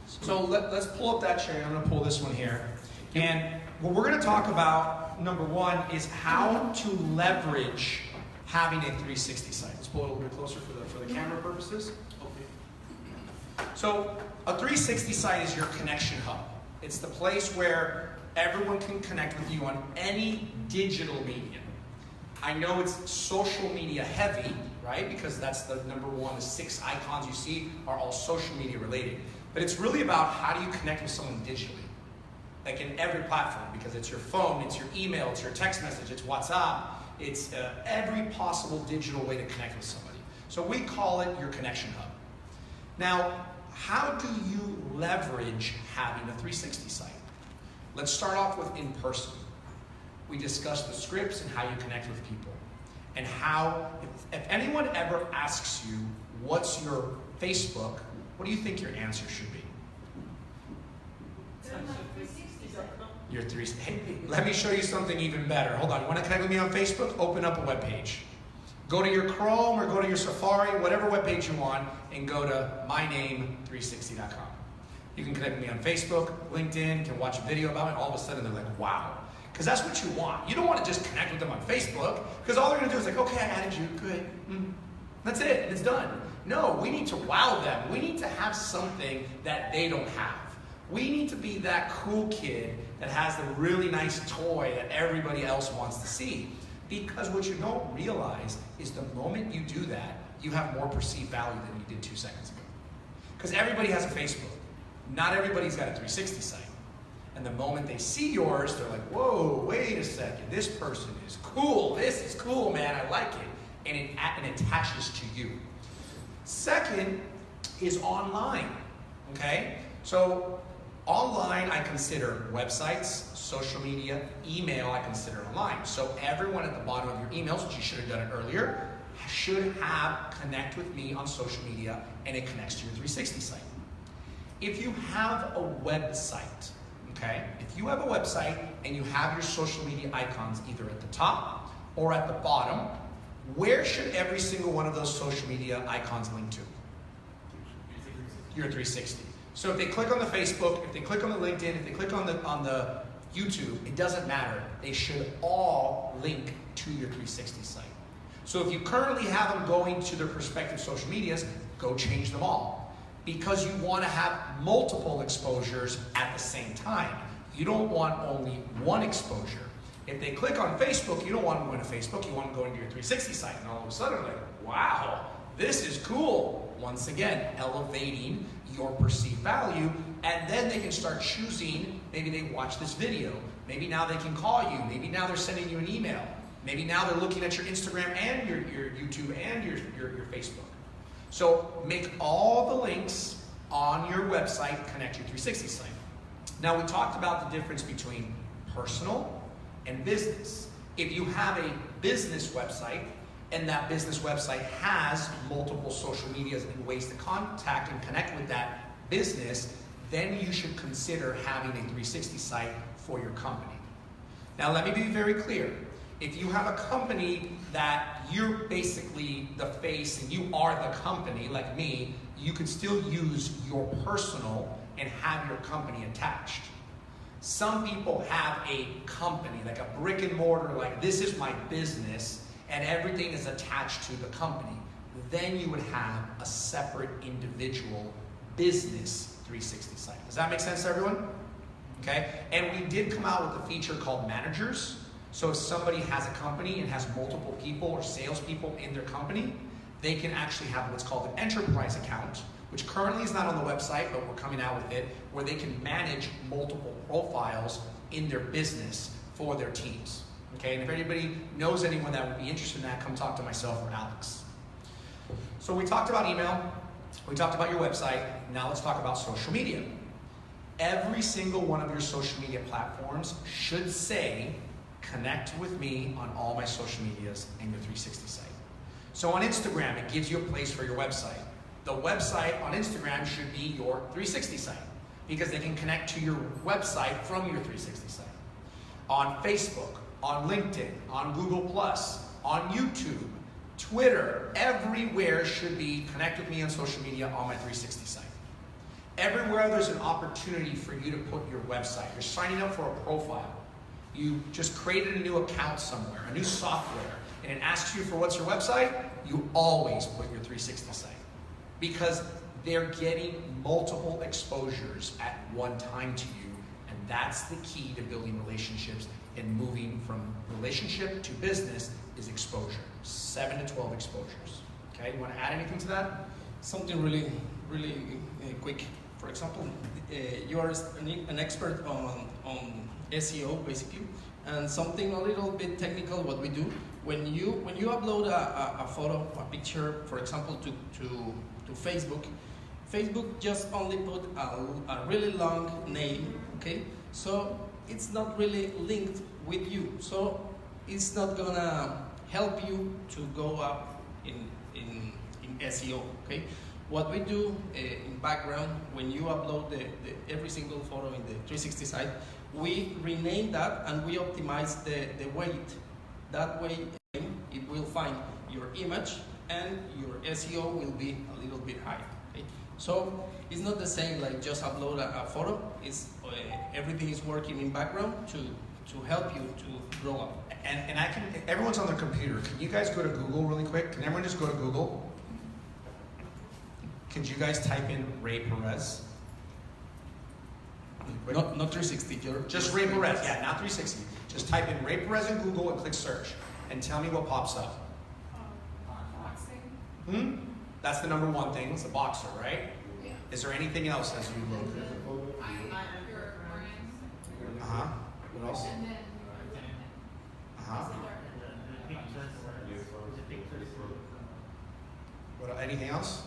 So let's pull up that chair. I'm going to pull this one here. And what we're going to talk about, number one, is how to leverage having a 360 site. Let's pull it a little bit closer for the camera purposes. Okay. So a 360 site is your connection hub. It's the place where everyone can connect with you on any digital medium. I know it's social media heavy, right? Because that's the number one, the 6 icons you see are all social media related. But it's really about how do you connect with someone digitally. like in every platform, because it's your phone, it's your email, it's your text message, it's WhatsApp, it's every possible digital way to connect with somebody. So we call it your connection hub. Now, how do you leverage having a 360 site? Let's start off with in person. We discuss the scripts and how you connect with people. And how, if anyone ever asks you, what's your Facebook, what do you think your answer should be? Your 360. Hey, let me show you something even better. Hold on, you want to connect with me on Facebook? Open up a web page. Go to your Chrome or go to your Safari, whatever web page you want, and go to myname360.com. You can connect with me on Facebook, LinkedIn, can watch a video about it, all of a sudden they're like, wow. Because that's what you want. You don't want to just connect with them on Facebook, because all they're going to do is like, okay, I added you, good. That's it, it's done. No, we need to wow them. We need to have something that they don't have. We need to be that cool kid that has the really nice toy that everybody else wants to see. Because what you don't realize is the moment you do that, you have more perceived value than you did 2 seconds ago. Because everybody has a Facebook. Not everybody's got a 360 site. And the moment they see yours, they're like, whoa, wait a second, this person is cool. This is cool, man, I like it. And it attaches to you. Second is online, okay? So online, I consider websites, social media, email, I consider online. So everyone at the bottom of your emails, which you should have done it earlier, should have connect with me on social media, and it connects to your 360 site. If you have a website, okay, if you have a website and you have your social media icons either at the top or at the bottom, where should every single one of those social media icons link to? Your 360. So if they click on the Facebook, if they click on the LinkedIn, if they click on the YouTube, it doesn't matter. They should all link to your 360 site. So if you currently have them going to their respective social medias, go change them all. Because you want to have multiple exposures at the same time. You don't want only one exposure. If they click on Facebook, you don't want them going to Facebook, you want them going to your 360 site. And all of a sudden, they're like, wow, this is cool. Once again, elevating your perceived value, and then they can start choosing, maybe they watch this video, maybe now they can call you, maybe now they're sending you an email, maybe now they're looking at your Instagram and your YouTube and your Facebook. So make all the links on your website connect your 360 site. Now we talked about the difference between personal and business. If you have a business website and that business website has multiple social medias and ways to contact and connect with that business, then you should consider having a 360 site for your company. Now let me be very clear. If you have a company that you're basically the face and you are the company, like me, you can still use your personal and have your company attached. Some people have a company, like a brick and mortar, like this is my business, and everything is attached to the company. Then you would have a separate individual business 360 site. Does that make sense to everyone? Okay, and we did come out with a feature called managers. So if somebody has a company and has multiple people or salespeople in their company, they can actually have what's called an enterprise account, which currently is not on the website, but we're coming out with it, where they can manage multiple profiles in their business for their teams. Okay, and if anybody knows anyone that would be interested in that, come talk to myself or Alex. So we talked about email, we talked about your website, now let's talk about social media. Every single one of your social media platforms should say, connect with me on all my social medias and your 360 site. So on Instagram, it gives you a place for your website. The website on Instagram should be your 360 site because they can connect to your website from your 360 site. On Facebook, on LinkedIn, on Google+, on YouTube, Twitter, everywhere should be connect with me on social media on my 360 site. Everywhere there's an opportunity for you to put your website. You're signing up for a profile. You just created a new account somewhere, a new software, and it asks you for what's your website, you always put your 360 site. Because they're getting multiple exposures at one time to you, and that's the key to building relationships and moving from relationship to business is exposure. 7 to 12 exposures. Okay, you want to add anything to that? Something really quick. For example, you are an expert on on SEO basically, and something a little bit technical. What we do when you upload a photo, a picture, for example, to Facebook, Facebook just only put a really long name, okay? So it's not really linked with you. So it's not gonna help you to go up in SEO, okay? What we do in background, when you upload every single photo in the 360 site, we rename that and we optimize the weight. That way it will find your image and your SEO will be a little bit higher. Okay? So it's not the same like just upload a photo. It's everything is working in background to help you to grow up. And I can, everyone's on their computer. Can you guys go to Google really quick? Can everyone just go to Google? Could you guys type in Rey Perez? Really quick. Not 360. Just Rey Perez, yeah, not 360. Just type in Rey Perez in Google and click search. And tell me what pops up. Boxing. That's the number one thing. It's a boxer, right? Yeah. Is there anything else as you look? Your brand. Uh-huh. What else? And then. Uh-huh. What, anything else?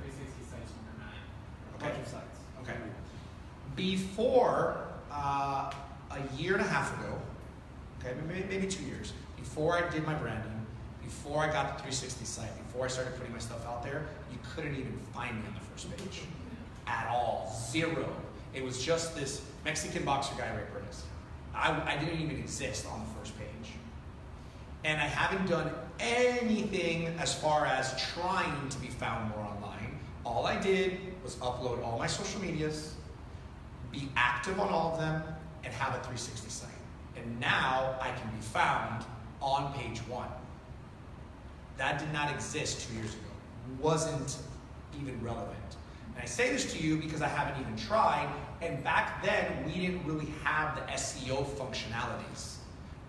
360 sites number 9. A Okay. bunch of sites. Okay. Before a year and a half ago, okay, maybe 2 years, before I did my branding, before I got the 360 site, before I started putting my stuff out there, you couldn't even find me on the first page. At all. Zero. It was just this Mexican boxer guy, Rey Perez. I didn't even exist on the first page. And I haven't done anything as far as trying to be found more online. All I did was upload all my social medias, be active on all of them, and have a 360 site. And now I can be found on page 1. That did not exist 2 years ago. Wasn't even relevant. And I say this to you because I haven't even tried, and back then we didn't really have the SEO functionalities.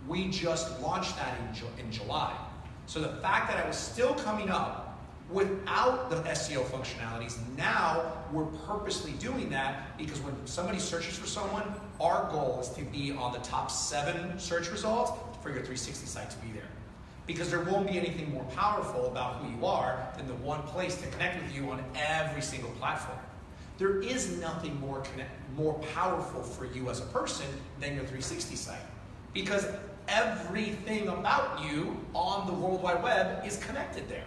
We just launched that in July. So the fact that I was still coming up without the SEO functionalities, now we're purposely doing that because when somebody searches for someone, our goal is to be on the top 7 search results for your 360 site to be there. Because there won't be anything more powerful about who you are than the one place to connect with you on every single platform. There is nothing more powerful for you as a person than your 360 site. Because everything about you on the World Wide Web is connected there.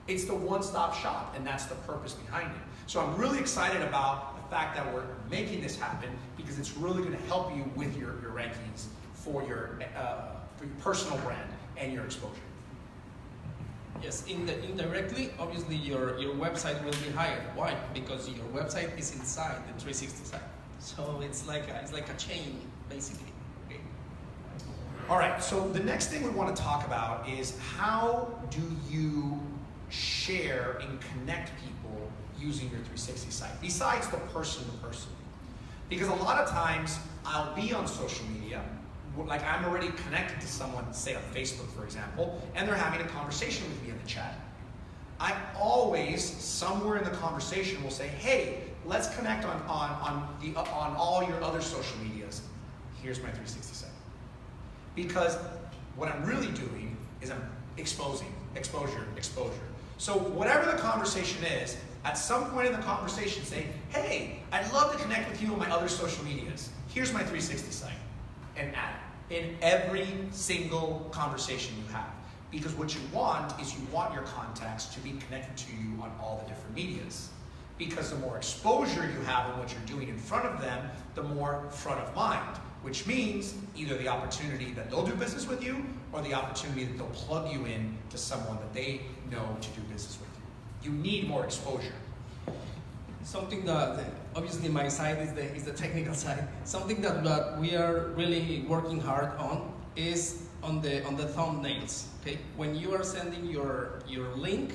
It's the one-stop shop, and that's the purpose behind it. So I'm really excited about the fact that we're making this happen because it's really going to help you with your rankings for your personal brand and your exposure. Yes, indirectly, obviously your website will be higher. Why? Because your website is inside the 360 site. So it's like a chain, basically. Okay. All right, so the next thing we want to talk about is how do you share and connect people using your 360 site, besides the person-to-person. Because a lot of times I'll be on social media, like I'm already connected to someone, say on Facebook for example, and they're having a conversation with me in the chat. I always, somewhere in the conversation, will say, hey, let's connect on all your other social medias. Here's my 360 site. Because what I'm really doing is I'm exposure. So whatever the conversation is, at some point in the conversation say, hey, I'd love to connect with you on my other social medias. Here's my 360 site. And add it in every single conversation you have. Because what you want is you want your contacts to be connected to you on all the different medias. Because the more exposure you have in what you're doing in front of them, the more front of mind. Which means either the opportunity that they'll do business with you or the opportunity that they'll plug you in to someone that they know to do business with you. You need more exposure. Something that, obviously my side is the technical side. Something that we are really working hard on is on the thumbnails. Okay, when you are sending your link,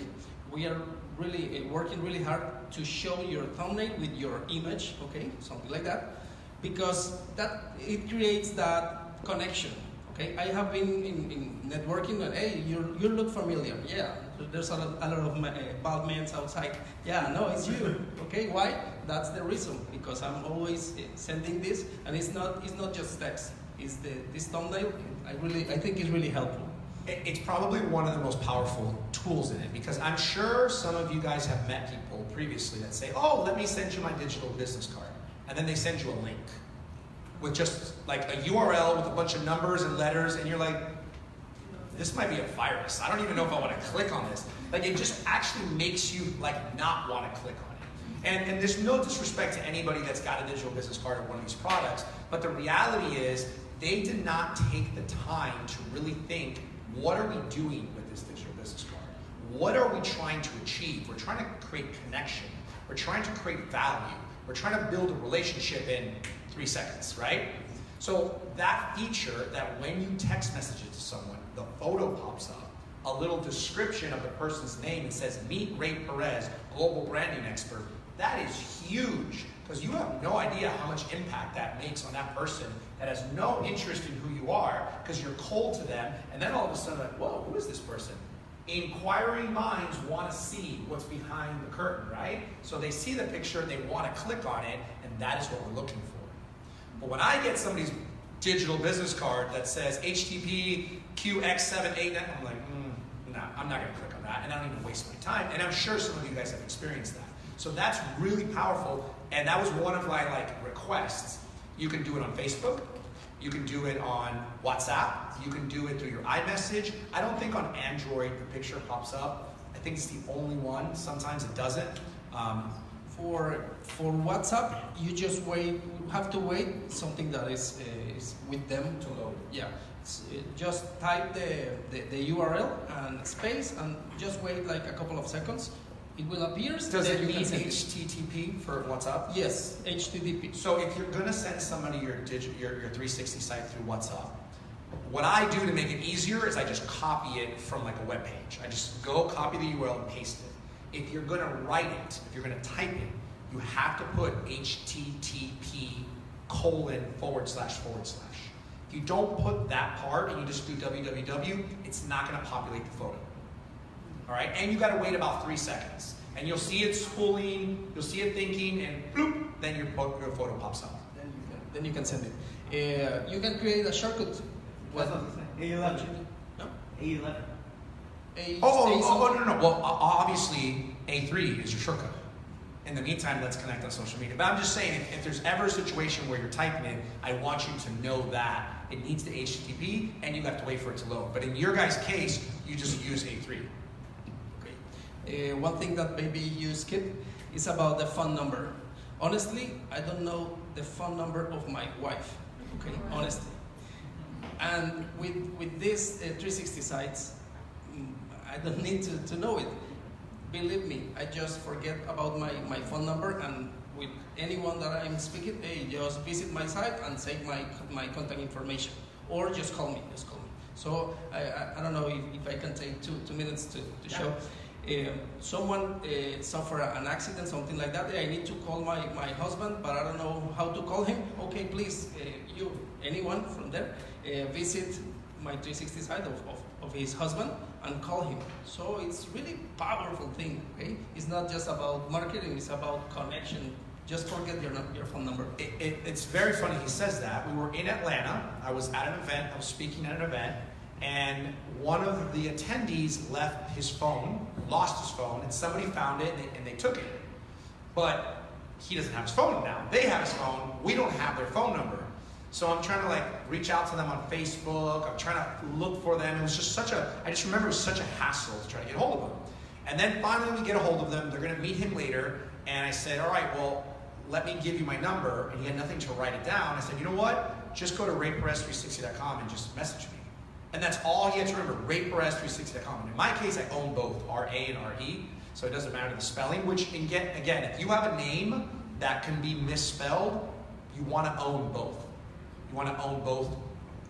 we are really working really hard to show your thumbnail with your image. Okay, something like that. Because that it creates that connection. Okay, I have been in networking and hey, you look familiar. Yeah, there's a lot of bald men outside. Yeah, no, it's you. Okay, why? That's the reason, because I'm always sending this, and it's not just text. It's this thumbnail. I think it's really helpful. It's probably one of the most powerful tools in it, because I'm sure some of you guys have met people previously that say, oh, let me send you my digital business card. And then they send you a link with just like a URL with a bunch of numbers and letters, and you're like, this might be a virus. I don't even know if I want to click on this. Like, it just actually makes you like not want to click on it. And there's no disrespect to anybody that's got a digital business card or one of these products, but the reality is they did not take the time to really think, what are we doing with this digital business card? What are we trying to achieve? We're trying to create connection. We're trying to create value. We're trying to build a relationship in 3 seconds, right? So that feature that when you text message it to someone, the photo pops up, a little description of the person's name, and says, meet Rey Perez, global branding expert. That is huge, because you have no idea how much impact that makes on that person that has no interest in who you are, because you're cold to them, and then all of a sudden, like, whoa, who is this person? Inquiring minds want to see what's behind the curtain, right? So they see the picture, they want to click on it, and that is what we're looking for. But when I get somebody's digital business card that says HTTP QX789, I'm like, no, I'm not going to click on that, and I don't even waste my time. And I'm sure some of you guys have experienced that. So that's really powerful, and that was one of my requests. You can do it on Facebook, you can do it on WhatsApp, you can do it through your iMessage. I don't think on Android the picture pops up. I think it's the only one. Sometimes it doesn't. For WhatsApp, you just wait. You have to wait something that is with them to load. Yeah, just type the URL and space, and just wait like a couple of seconds. It will appear. Does it need HTTP for WhatsApp? Yes, HTTP. So if you're going to send somebody your 360 site through WhatsApp, what I do to make it easier is I just copy it from like a web page. I just go copy the URL and paste it. If you're going to write it, if you're going to type it, you have to put HTTP : //. If you don't put that part and you just do www, it's not going to populate the photo. All right, and you got to wait about 3 seconds, and you'll see it spooling, you'll see it thinking, and bloop, then your photo pops up. Then you can send it. You can create a shortcut. What does it say? A11. No? A11. No. Well, obviously, A3 is your shortcut. In the meantime, let's connect on social media. But I'm just saying, if there's ever a situation where you're typing it, I want you to know that it needs the HTTP, and you have to wait for it to load. But in your guys' case, you just use A3. One thing that maybe you skip is about the phone number. Honestly, I don't know the phone number of my wife. Okay, honestly. And with these 360 sites, I don't need to know it. Believe me, I just forget about my phone number, and with anyone that I'm speaking, hey, just visit my site and save my contact information, or just call me. So I don't know if I can take two minutes to show. Someone suffered an accident, something like that. I need to call my husband, but I don't know how to call him. Okay, please, anyone from there, visit my 360 site of his husband and call him. So it's really powerful thing. Okay, it's not just about marketing; it's about connection. Just forget your phone number. It's very funny he says that. We were in Atlanta. I was at an event. I was speaking at an event. And one of the attendees left his phone, lost his phone, and somebody found it and they took it. But he doesn't have his phone now. They have his phone. We don't have their phone number. So I'm trying to reach out to them on Facebook. I'm trying to look for them. It was just I just remember it was such a hassle to try to get a hold of them. And then finally we get a hold of them. They're going to meet him later. And I said, all right, well, let me give you my number. And he had nothing to write it down. I said, you know what? Just go to rayperez360.com and just message me. And that's all he had to remember, rayperez360.com. And in my case, I own both, R-A and R-E, so it doesn't matter the spelling, which, again, if you have a name that can be misspelled, you want to own both. You want to own both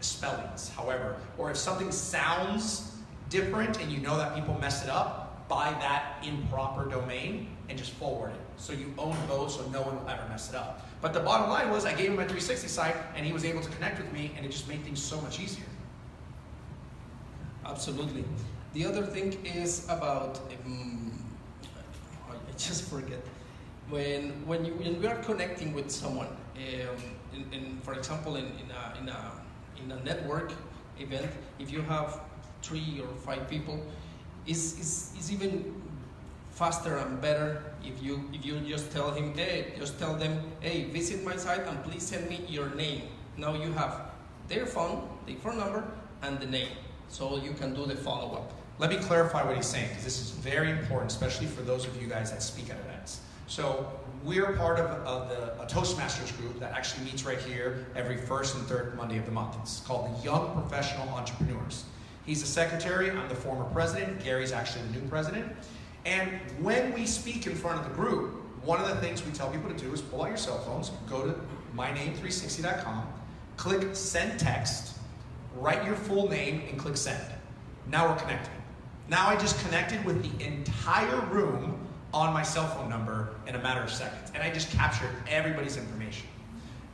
spellings, however. Or if something sounds different and you know that people mess it up, buy that improper domain and just forward it. So you own both so no one will ever mess it up. But the bottom line was I gave him my 360 site and he was able to connect with me, and it just made things so much easier. Absolutely. The other thing is about, I just forget. When we are connecting with someone, for example, in a network event, if you have 3 or 5 people, it's even faster and better if you just tell them, hey, visit my site and please send me your name. Now you have their phone number, and the name, so you can do the follow-up. Let me clarify what he's saying, because this is very important, especially for those of you guys that speak at events. So we're part of a Toastmasters group that actually meets right here every first and third Monday of the month. It's called the Young Professional Entrepreneurs. He's the secretary, I'm the former president, Gary's actually the new president. And when we speak in front of the group, one of the things we tell people to do is pull out your cell phones, go to myname360.com, click send text, write your full name, and click send. Now we're connected. Now I just connected with the entire room on my cell phone number in a matter of seconds, and I just captured everybody's information.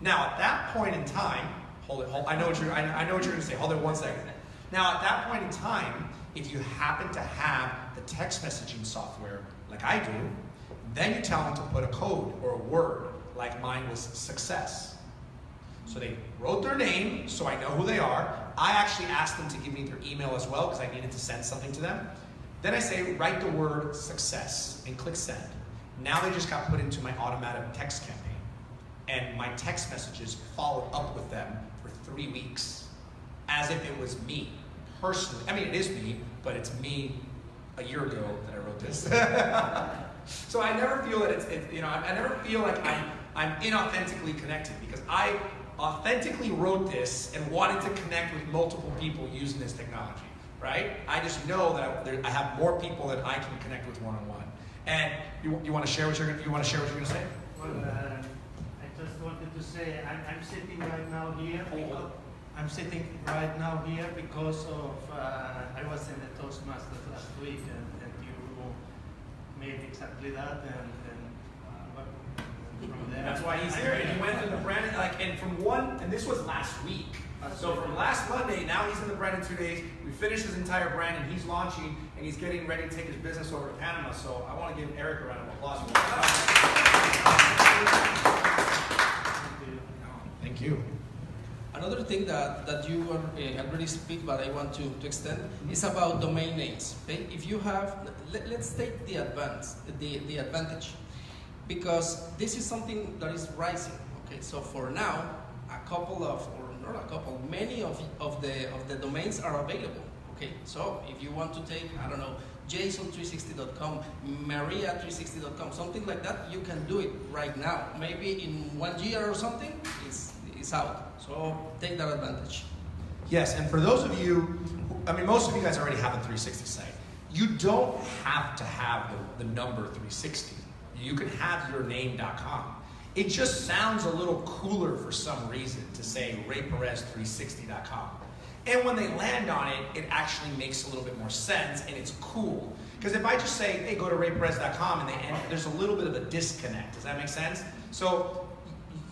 Now at that point in time, I know what you're going to say. Hold it 1 second. Now at that point in time, if you happen to have the text messaging software like I do, then you tell them to put a code or a word, like mine was success. So they wrote their name, so I know who they are. I actually asked them to give me their email as well, because I needed to send something to them. Then I say, write the word success, and click send. Now they just got put into my automatic text campaign. And my text messages followed up with them for 3 weeks, as if it was me, personally. I mean, it is me, but it's me a year ago that I wrote this. So I never feel that I never feel like I'm inauthentically connected, because I authentically wrote this and wanted to connect with multiple people using this technology, right? I just know that I have more people that I can connect with one-on-one. And you want to share what you're going to say? Well, I just wanted to say I'm sitting right now here. I'm sitting right now here because of I was in the Toastmasters last week, and you made exactly that, and from there. That's why he's here. And he went to the Brandon, and this was last week. So from last Monday, now he's in the brand in 2 days. We finished his entire brand, and he's launching, and he's getting ready to take his business over to Panama. So I want to give Eric a round of applause. Thank you. Another thing that you already speak, but I want to extend, is about domain names. Okay? If you have, let's take the advantage, because this is something that is rising. Okay, so for now, many of the domains are available. Okay, so if you want to take, I don't know, jason360.com, maria360.com, something like that, you can do it right now. Maybe in 1 year or something, it's out. So take that advantage. Yes, and for those of you, most of you guys already have a 360 site. You don't have to have the number 360. You can have yourname.com. It just sounds a little cooler for some reason to say ReyPerez360.com. And when they land on it, it actually makes a little bit more sense, and it's cool. Because if I just say, hey, go to ReyPerez.com, and they end, there's a little bit of a disconnect. Does that make sense? So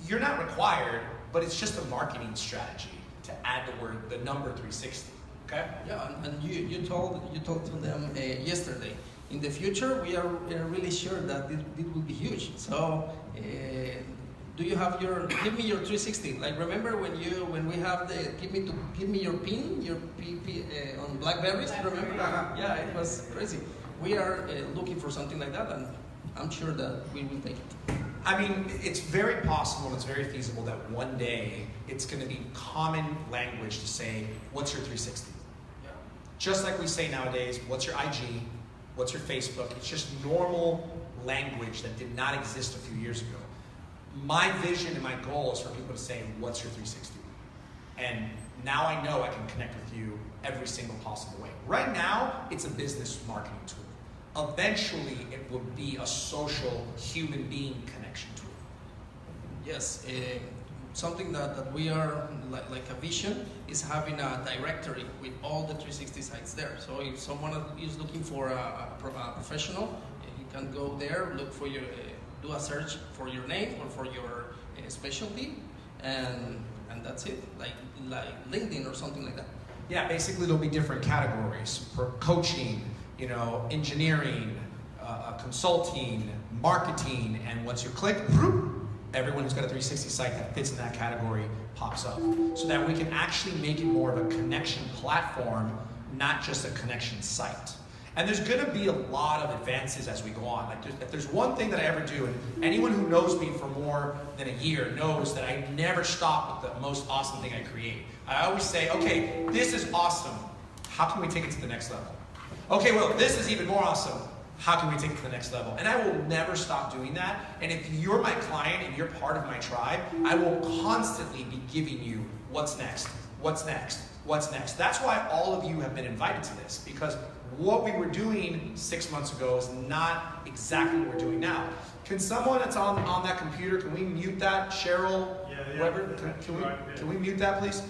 you're not required, but it's just a marketing strategy to add the number 360. Okay? Yeah, and you told to them yesterday. In the future, we are really sure that it will be huge. So, do you have give me your 360? Like, remember when we have the give me your pin, your PP on Blackberries? Remember? Yeah, it was crazy. We are looking for something like that, and I'm sure that we will take it. It's very possible, and it's very feasible that one day it's going to be common language to say, what's your 360? Yeah. Just like we say nowadays, what's your IG? What's your Facebook? It's just normal language that did not exist a few years ago. My vision and my goal is for people to say, what's your 360? And now I know I can connect with you every single possible way. Right now, it's a business marketing tool. Eventually, it will be a social human being connection tool. Yes, something that we are, like a vision, is having a directory with all the 360 sites there. So if someone is looking for a professional, you can go there, look for do a search for your name or for your specialty, and that's it, like LinkedIn or something like that. Yeah, basically there'll be different categories for coaching, you know, engineering, consulting, marketing, and once you click, everyone who's got a 360 site that fits in that category pops up. So that we can actually make it more of a connection platform, not just a connection site. And there's gonna be a lot of advances as we go on. Like if there's one thing that I ever do, and anyone who knows me for more than a year knows that I never stop with the most awesome thing I create. I always say, okay, this is awesome. How can we take it to the next level? Okay, well, this is even more awesome. How can we take it to the next level? And I will never stop doing that. And if you're my client and you're part of my tribe, I will constantly be giving you what's next, what's next, what's next. That's why all of you have been invited to this, because what we were doing 6 months ago is not exactly what we're doing now. Can someone that's on that computer, can we mute that? Cheryl, whoever, can we mute that, please?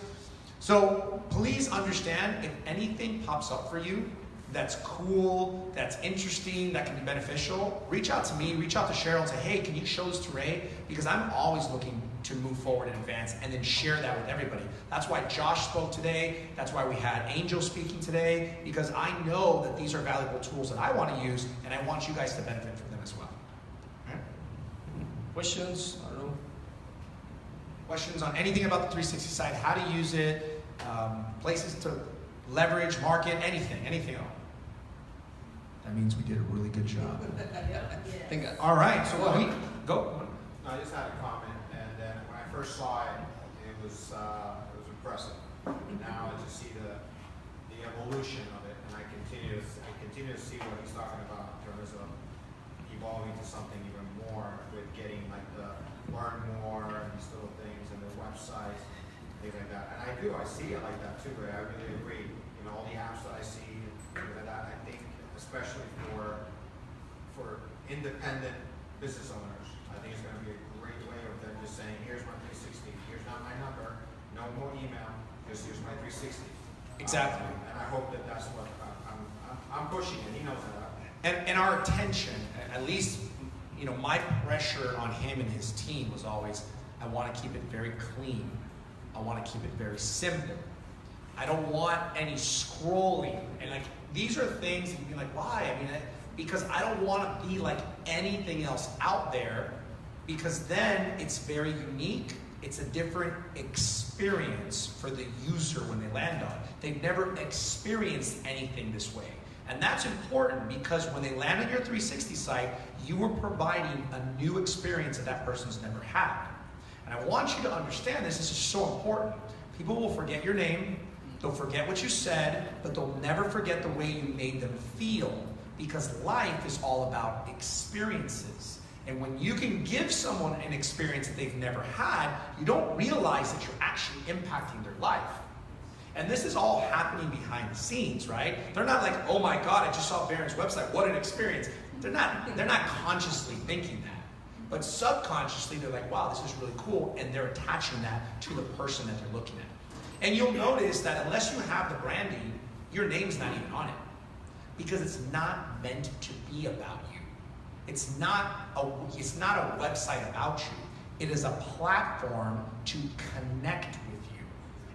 So please understand, if anything pops up for you that's cool, that's interesting, that can be beneficial, reach out to me, reach out to Cheryl and say, hey, can you show this to Ray? Because I'm always looking to move forward and advance and then share that with everybody. That's why Josh spoke today. That's why we had Angel speaking today, because I know that these are valuable tools that I want to use and I want you guys to benefit from them as well. Right? Questions? I don't know. Questions on anything about the 360 site, how to use it, places to leverage, market, anything at all. That means we did a really good job. All right, so go. No, I just had a comment, and then when I first saw it, it was impressive. Now I just see the evolution of it, and I continue to see what he's talking about in terms of evolving to something even more with getting like the learn more and these little things and the websites, things like that. And I see it like that too, Ray. I really agree. You know, all the apps that I see, that I think, especially for independent business owners, I think it's going to be a great way of them just saying, here's my 360, here's not my number, no more email, just here's my 360. Exactly. And I hope that that's what I'm pushing, and he knows that. And our attention, at least, you know, my pressure on him and his team was always, I want to keep it very clean. I want to keep it very simple. I don't want any scrolling. And like, these are things that you'd be like, why? I mean, because I don't want to be like anything else out there, because then it's very unique. It's a different experience for the user when they land on it. They've never experienced anything this way. And that's important, because when they land on your 360 site, you are providing a new experience that that person's never had. And I want you to understand this. This is so important. People will forget your name. They'll forget what you said, but they'll never forget the way you made them feel, because life is all about experiences. And when you can give someone an experience that they've never had, you don't realize that you're actually impacting their life. And this is all happening behind the scenes, right? They're not like, oh my God, I just saw Baron's website. What an experience. They're not consciously thinking that. But subconsciously, they're like, wow, this is really cool. And they're attaching that to the person that they're looking at. And you'll notice that unless you have the branding, your name's not even on it. Because it's not meant to be about you. It's not a website about you. It is a platform to connect with you.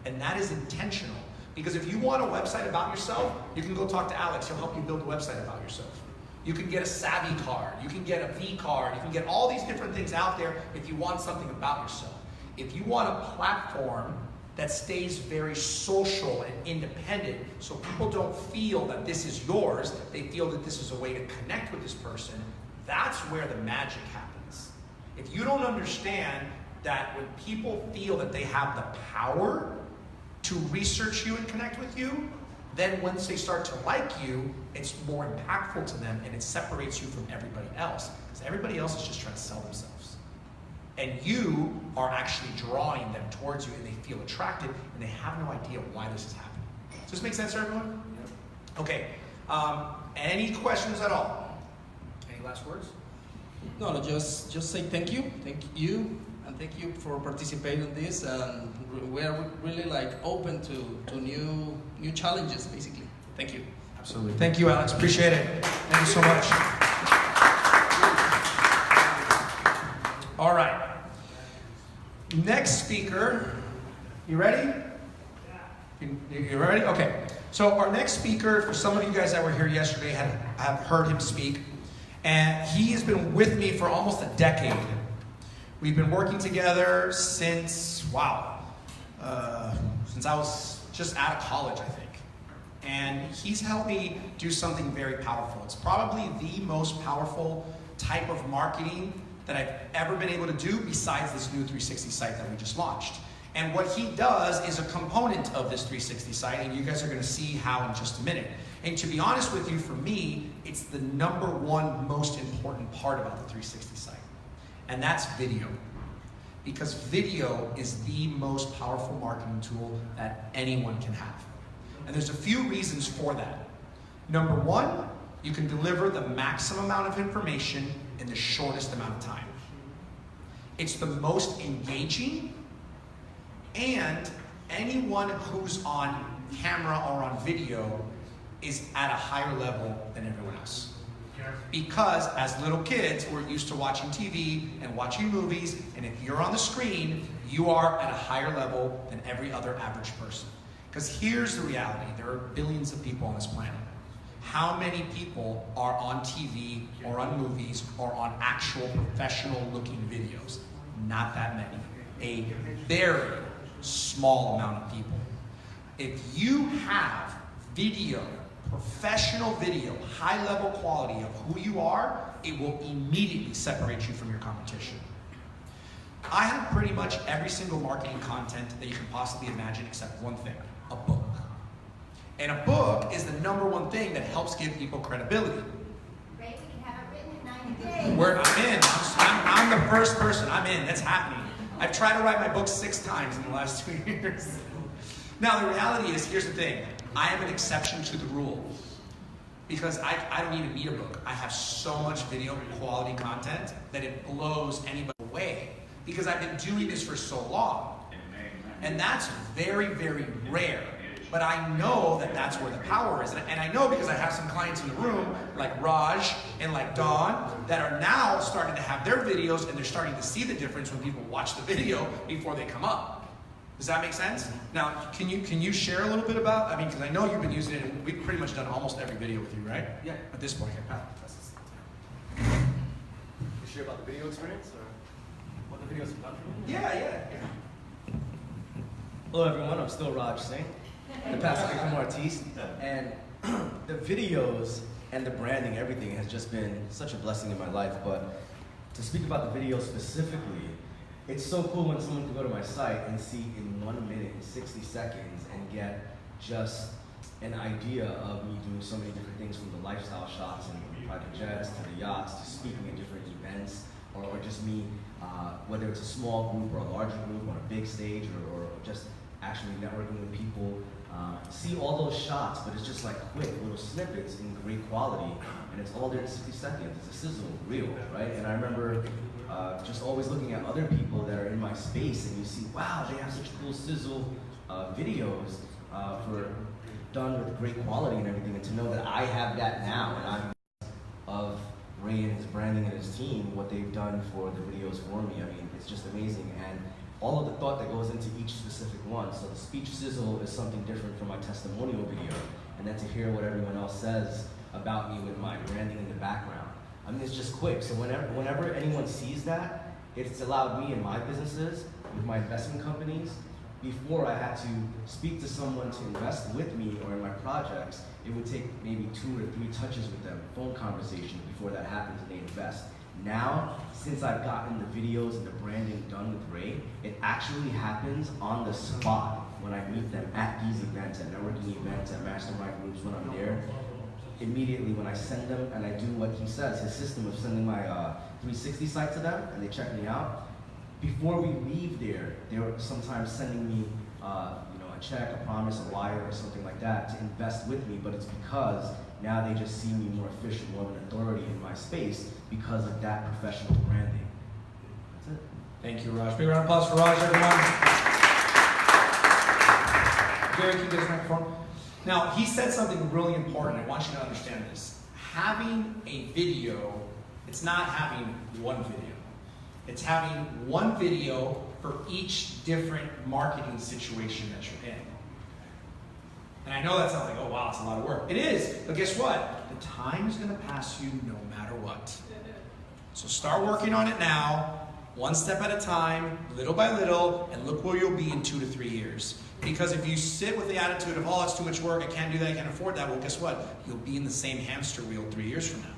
And that is intentional. Because if you want a website about yourself, you can go talk to Alex. He'll help you build a website about yourself. You can get a Savvy card. You can get a V card. You can get all these different things out there if you want something about yourself. If you want a platform that stays very social and independent, so people don't feel that this is yours, they feel that this is a way to connect with this person, that's where the magic happens. If you don't understand that when people feel that they have the power to research you and connect with you, then once they start to like you, it's more impactful to them and it separates you from everybody else. Because everybody else is just trying to sell themselves. And you are actually drawing them towards you, and they feel attracted, and they have no idea why this is happening. Does this make sense to everyone? Yeah. Okay. Any questions at all? Any last words? No, just say thank you, and thank you for participating in this. And we are really like open to new challenges, basically. Thank you. Absolutely. Thank you, Alex. Appreciate it. Thank you so much. All right. Next speaker. You ready? You ready? Okay. So our next speaker, for some of you guys that were here yesterday, have heard him speak. And he has been with me for almost a decade. We've been working together since, since I was just out of college, I think. And he's helped me do something very powerful. It's probably the most powerful type of marketing that I've ever been able to do besides this new 360 site that we just launched. And what he does is a component of this 360 site, and you guys are going to see how in just a minute. And to be honest with you, for me, it's the number one most important part about the 360 site. And that's video. Because video is the most powerful marketing tool that anyone can have. And there's a few reasons for that. Number one, you can deliver the maximum amount of information in the shortest amount of time. It's the most engaging, and anyone who's on camera or on video is at a higher level than everyone else. Because as little kids, we're used to watching TV and watching movies, and if you're on the screen, you are at a higher level than every other average person. Because here's the reality, there are billions of people on this planet. How many people are on TV or on movies or on actual professional looking videos? Not that many. A very small amount of people. If you have video, professional video, high level quality of who you are, it will immediately separate you from your competition. I have pretty much every single marketing content that you can possibly imagine except one thing, a book. And a book is the number one thing that helps give people credibility. Ray, we can have it written in 90 days. Where I'm in. I'm the first person. I'm in. That's happening. I've tried to write my book 6 times in the last 2 years. Now, the reality is, here's the thing. I am an exception to the rule. Because I don't even need a book. I have so much video quality content that it blows anybody away. Because I've been doing this for so long. And that's very, very rare. But I know that that's where the power is. And I know because I have some clients in the room, like Raj and like Dawn, that are now starting to have their videos, and they're starting to see the difference when people watch the video before they come up. Does that make sense? Now, can you share a little bit about, because I know you've been using it, and we've pretty much done almost every video with you, right? Yeah. At this point, You share about the video experience, or what the videos have done for you? Yeah. Hello everyone, I'm still Raj Singh, the Pacific from Artiste, and the videos and the branding, everything has just been such a blessing in my life. But to speak about the video specifically, it's so cool when someone can go to my site and see in 1 minute and 60 seconds and get just an idea of me doing so many different things, from the lifestyle shots and private jets to the yachts to speaking at different events, or just me, whether it's a small group or a larger group on a big stage, or just actually networking with people. See all those shots, but it's just like quick little snippets in great quality, and it's all there in 60 seconds. It's a sizzle reel, right? And I remember just always looking at other people that are in my space, and you see, wow, they have such cool sizzle videos done with great quality and everything, and to know that I have that now, and I'm of Ray and his branding and his team, what they've done for the videos for me, it's just amazing. And all of the thought that goes into each specific one. So the speech sizzle is something different from my testimonial video, and then to hear what everyone else says about me with my branding in the background. It's just quick. So whenever anyone sees that, it's allowed me in my businesses, with my investment companies, before I had to speak to someone to invest with me or in my projects, it would take maybe 2 or 3 touches with them, phone conversations, before that happens and they invest. Now, since I've gotten the videos and the branding done with Ray, it actually happens on the spot when I meet them at these events, at networking events, at mastermind groups, when I'm there. Immediately when I send them and I do what he says, his system of sending my 360 site to them and they check me out, before we leave there, they're sometimes sending me a check, a promise, a wire, or something like that to invest with me, but it's because now they just see me more official, more of an authority in my space because of that professional branding. That's it. Thank you, Raj. Big round of applause for Raj, everyone. Gary, can you get his microphone? Now, he said something really important. I want you to understand this. Having a video, it's not having one video. It's having one video for each different marketing situation that you're in. And I know that sounds like, oh wow, it's a lot of work. It is, but guess what? The time is going to pass you no matter what. So start working on it now, one step at a time, little by little, and look where you'll be in 2 to 3 years. Because if you sit with the attitude of, oh, it's too much work, I can't do that, I can't afford that, well, guess what? You'll be in the same hamster wheel 3 years from now.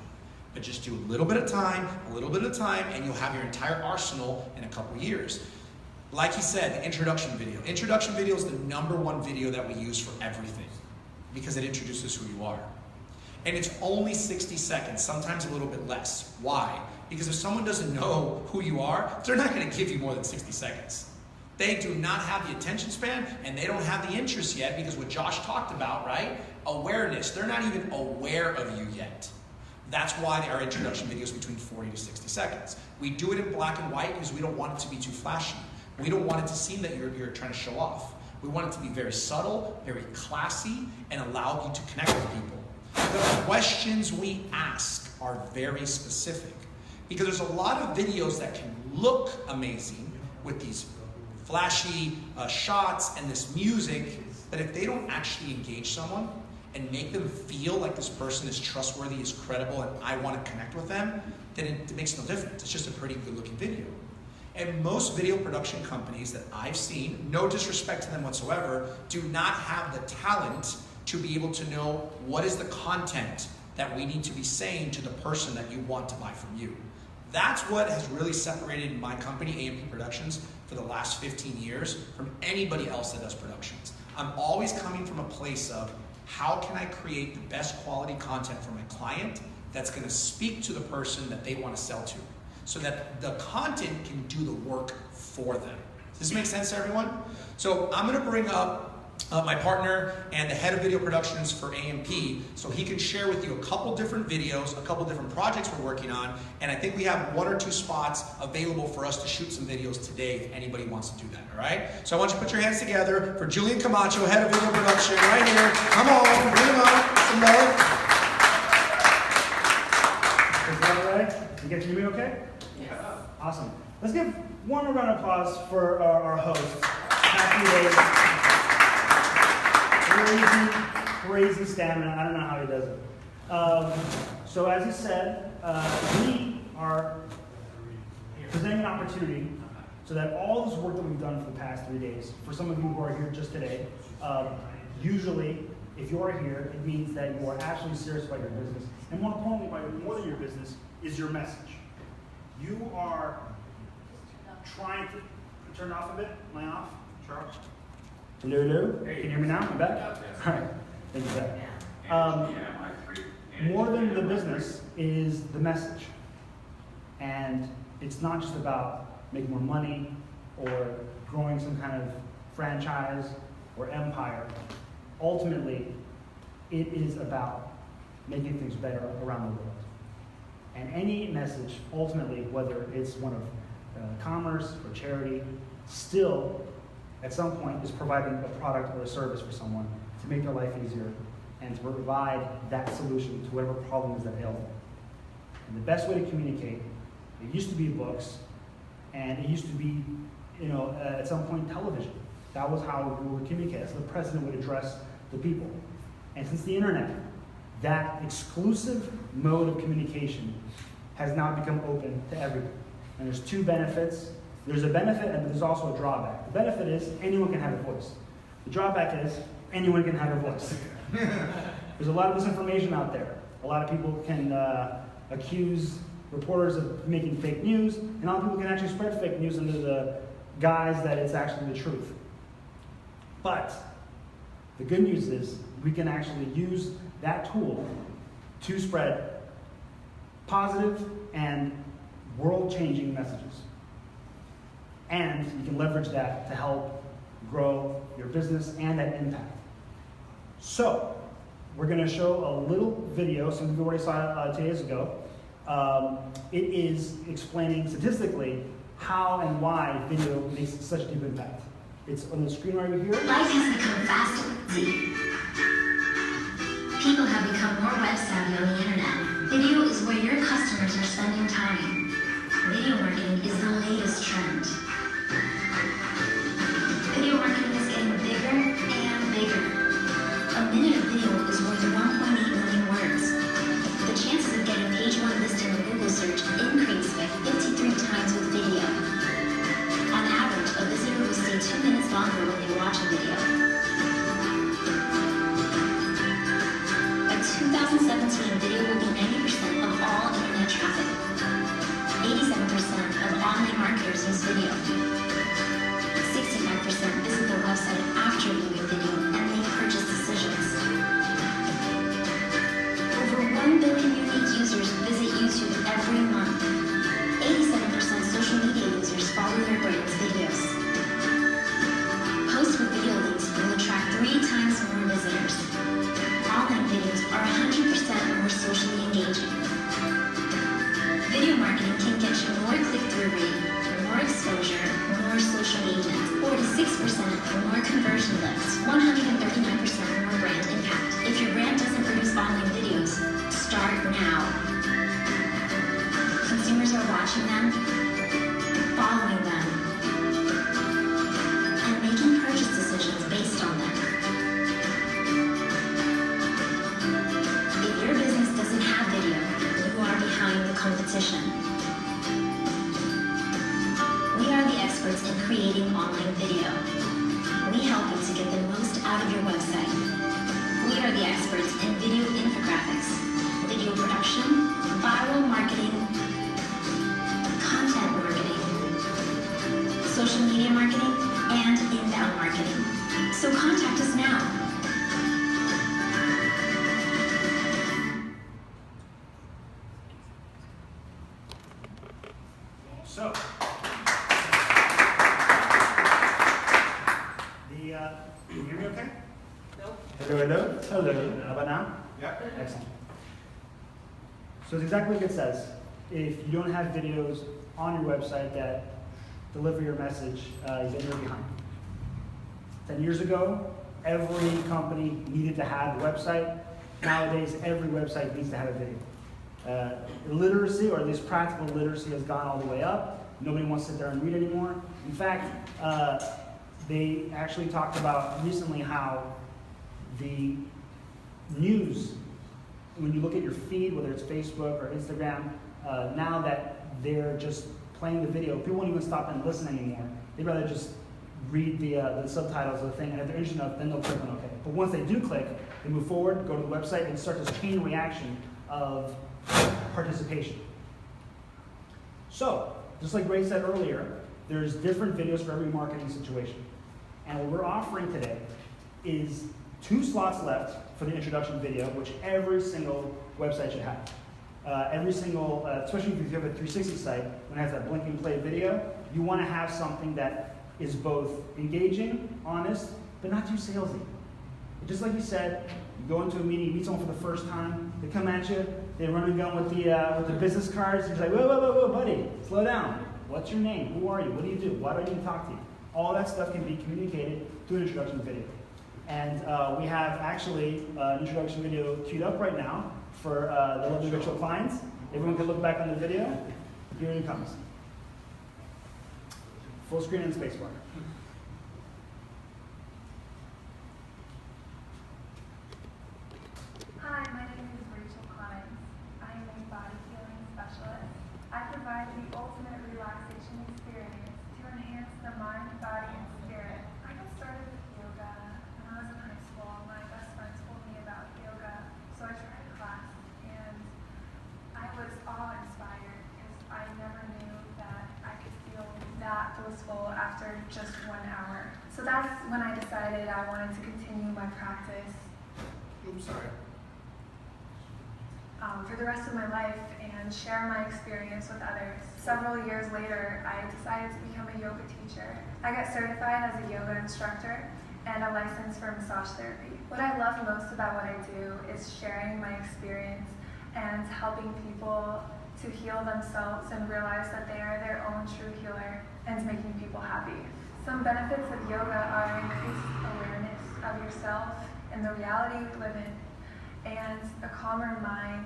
But just do a little bit of time, and you'll have your entire arsenal in a couple years. Like he said, the introduction video. Introduction video is the #1 video that we use for everything because it introduces who you are. And it's only 60 seconds, sometimes a little bit less. Why? Because if someone doesn't know who you are, they're not going to give you more than 60 seconds. They do not have the attention span, and they don't have the interest yet, because what Josh talked about, right? Awareness. They're not even aware of you yet. That's why our introduction video is between 40 to 60 seconds. We do it in black and white because we don't want it to be too flashy. We don't want it to seem that you're trying to show off. We want it to be very subtle, very classy, and allow you to connect with people. The questions we ask are very specific, because there's a lot of videos that can look amazing with these flashy shots and this music, but if they don't actually engage someone and make them feel like this person is trustworthy, is credible, and I want to connect with them, then it makes no difference. It's just a pretty good looking video. And most video production companies that I've seen, no disrespect to them whatsoever, do not have the talent to be able to know what is the content that we need to be saying to the person that you want to buy from you. That's what has really separated my company, AMP Productions, for the last 15 years from anybody else that does productions. I'm always coming from a place of, how can I create the best quality content for my client that's going to speak to the person that they want to sell to, so that the content can do the work for them. Does this make sense to everyone? So I'm going to bring up my partner and the head of video productions for AMP, so he can share with you a couple different videos, a couple different projects we're working on, and I think we have 1 or 2 spots available for us to shoot some videos today if anybody wants to do that, all right? So I want you to put your hands together for Julian Camacho, head of video production, right here. Come on, bring him up, some love. Is that all right? You get to hear me okay? Yes. Awesome. Let's give one round of applause for our host, Matthew Rey. Crazy stamina. I don't know how he does it. So as he said, we are presenting an opportunity so that all this work that we've done for the past 3 days, for some of you who are here just today, usually if you are here, it means that you are actually serious about your business. And more importantly, more than your business, is your message. You are trying to turn it off a bit. Am I off? Charles? Hello, hello. Can you hear me now? I'm back? All right. Thank you, Zach. More than the business is the message. And it's not just about making more money or growing some kind of franchise or empire. Ultimately, it is about making things better around the world. And any message, ultimately, whether it's one of commerce or charity, still, at some point, is providing a product or a service for someone to make their life easier and to provide that solution to whatever problem is that ails them. And the best way to communicate, it used to be books, and it used to be, at some point, television. That was how we would communicate. That's how the president would address the people. And since the internet, that exclusive mode of communication has now become open to everyone. And there's 2 benefits. There's a benefit and there's also a drawback. The benefit is anyone can have a voice. The drawback is anyone can have a voice. There's a lot of misinformation out there. A lot of people can accuse reporters of making fake news, and a lot of people can actually spread fake news under the guise that it's actually the truth. But the good news is we can actually use that tool to spread positive and world-changing messages. And you can leverage that to help grow your business and that impact. So, we're going to show a little video. Some of you already saw it 2 days ago. It is explaining statistically how and why video makes such a deep impact. It's on the screen right here. Life has become fast and easy. People have become more web savvy on the internet. Video is where your customers are spending time. Video marketing is the latest trend. Video marketing is getting bigger and bigger. A watching them, following them, and making purchase decisions based on them. If your business doesn't have video, you are behind the competition. We are the experts in creating online video. We help you to get the most out of your website. We are the experts in video infographics, video production, viral marketing, content marketing, social media marketing, and inbound marketing. So contact us now. So, can you hear me okay? Nope. Hello. Hello. How about now? Yeah. Excellent. So it's exactly like it says. If you don't have videos on your website that deliver your message, then you're behind. 10 years ago, every company needed to have a website. Nowadays, every website needs to have a video. Literacy, or at least practical literacy, has gone all the way up. Nobody wants to sit there and read anymore. In fact, they actually talked about recently how the news, when you look at your feed, whether it's Facebook or Instagram, now that they're just playing the video, people won't even stop and listen anymore. They'd rather just read the subtitles of the thing, and if they're interested enough, then they'll click on OK. But once they do click, they move forward, go to the website, and start this chain reaction of participation. So, just like Ray said earlier, there's different videos for every marketing situation. And what we're offering today is 2 slots left for the introduction video, which every single website should have. Every single, especially if you have a 360 site, when it has that blink and play video, you want to have something that is both engaging, honest, but not too salesy. Just like you said, you go into a meeting, you meet someone for the first time, they come at you, they run and gun with the business cards, you're like, whoa, buddy, slow down. What's your name? Who are you? What do you do? Why do I need to talk to you? All that stuff can be communicated through an introduction video. And we have actually an introduction video queued up right now for the lovely virtual clients. Everyone can look back on the video. Here it comes. Full screen and spacebar. Hi, my name is Rachel Clemens. I am a body healing specialist. I provide the ultimate relaxation experience to enhance the mind, body, and spirit. I got started with yoga when I was in high school. My best friend told me about yoga, so I tried a class, and I was awe-inspired because I never knew that I could feel that blissful after just 1 hour. So that's when I decided I wanted to continue my practice for the rest of my life and share my experience with others. Several years later, I decided to become a yoga teacher. I got certified as a yoga instructor and a license for massage therapy. What I love most about what I do is sharing my experience and helping people to heal themselves and realize that they are their own true healer and making people happy. Some benefits of yoga are increased awareness of yourself and the reality we live in, and a calmer mind,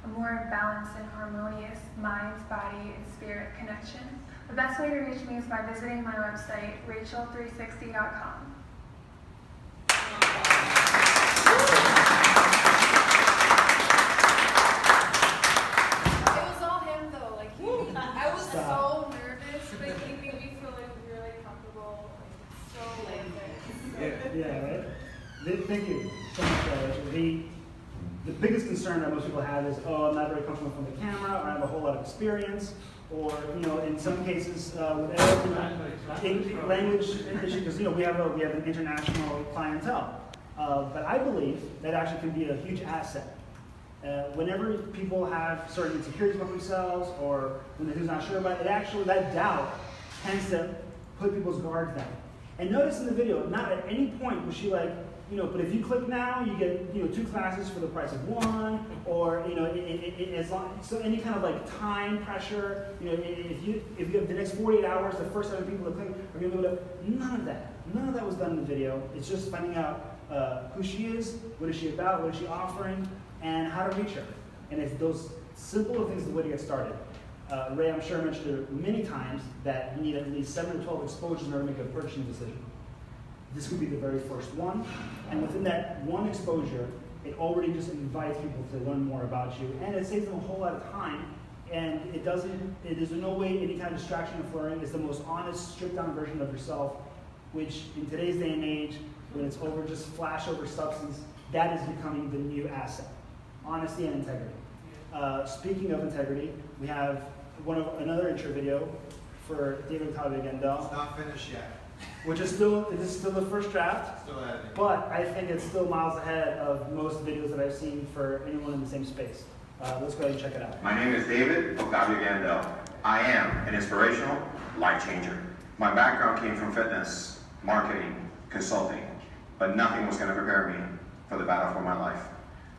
a more balanced and harmonious mind, body, and spirit connection. The best way to reach me is by visiting my website, rachel360.com. It was all him though. Like I was so nervous, but he made me feel like really comfortable. Like so Yeah, right? Thank you so much, Rachel. The biggest concern that most people have is, I'm not very comfortable from the camera, or I have a whole lot of experience, or, in some cases, with language issue, because, we have an international clientele. But I believe that actually can be a huge asset. Whenever people have certain insecurities about themselves, or when they're not sure about it, actually, that doubt tends to put people's guards down. And notice in the video, not at any point was she like, but if you click now, you get 2 classes for the price of 1, or as long, so any kind of like time pressure. If you have the next 48 hours, the first 7 people that click are going to be able to. None of that was done in the video. It's just finding out who she is, what is she about, what is she offering, and how to reach her. And it's those simple things the way to get started. Ray, I'm sure mentioned it many times that you need at least 7 to 12 exposures in order to make a purchasing decision. This would be the very first one, and within that one exposure, it already just invites people to learn more about you, and it saves them a whole lot of time, and it is in no way any kind of distraction or flirting. It's the most honest, stripped down version of yourself, which in today's day and age, when it's over just flash over substance, that is becoming the new asset. Honesty and integrity. Speaking of integrity, we have another intro video for David Gendel. It's not finished yet. Which is still the first draft, Still editing. but I think it's still miles ahead of most videos that I've seen for anyone in the same space. Let's go ahead and check it out. My name is David Gendel. I am an inspirational life changer. My background came from fitness, marketing, consulting, but nothing was going to prepare me for the battle for my life.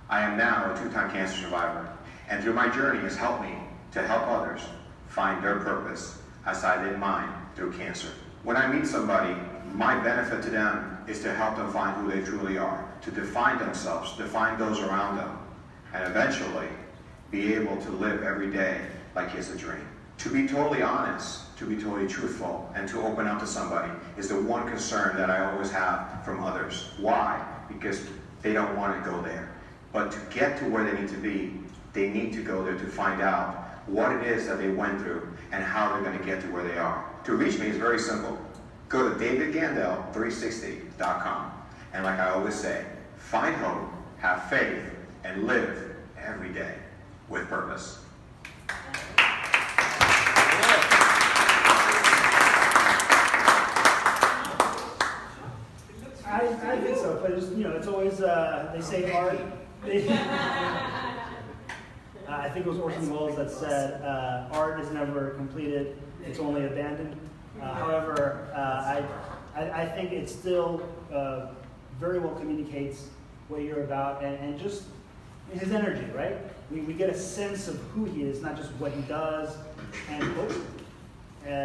I am now a 2-time cancer survivor, and through my journey has helped me to help others find their purpose as I did mine through cancer. When I meet somebody, my benefit to them is to help them find who they truly are, to define themselves, define those around them, and eventually be able to live every day like it's a dream. To be totally honest, to be totally truthful, and to open up to somebody is the one concern that I always have from others. Why? Because they don't want to go there. But to get to where they need to be, they need to go there to find out what it is that they went through and how they're going to get to where they are. To reach me is very simple. Go to davidgandel360.com. And like I always say, find hope, have faith, and live every day with purpose. I think so, but it's always, they say art. I think it was Orson Welles that said, art is never completed, it's only abandoned. However, I think it still very well communicates what you're about and just his energy, right? We get a sense of who he is, not just what he does, and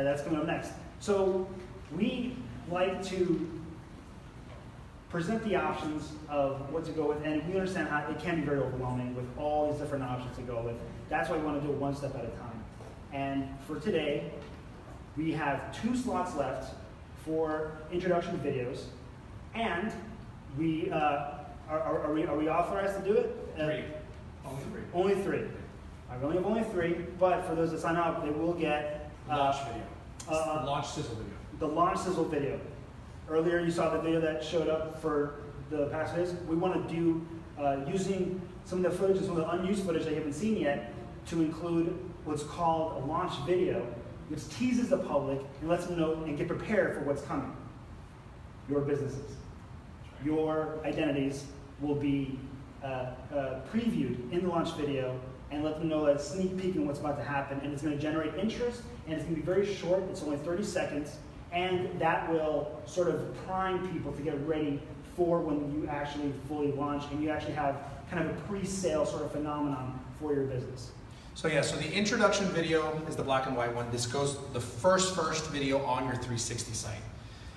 that's coming up next. So we like to present the options of what to go with, and we understand how it can be very overwhelming with all these different options to go with. That's why we want to do it one step at a time. And for today, we have 2 slots left for introduction videos, and we are we authorized to do it? 3. Only 3. We only have only 3, but for those that sign up, they will get Launch video. Launch sizzle video. The launch sizzle video. Earlier, you saw the video that showed up for the past days. We want to do using some of the footage, some of the unused footage that you haven't seen yet, to include what's called a launch video, which teases the public and lets them know and get prepared for what's coming. Your businesses, your identities will be previewed in the launch video and let them know a sneak peek in what's about to happen. And it's going to generate interest, and it's going to be very short. It's only 30 seconds. And that will sort of prime people to get ready for when you actually fully launch and you actually have kind of a pre-sale sort of phenomenon for your business. So the introduction video is the black and white one. This goes the first video on your 360 site.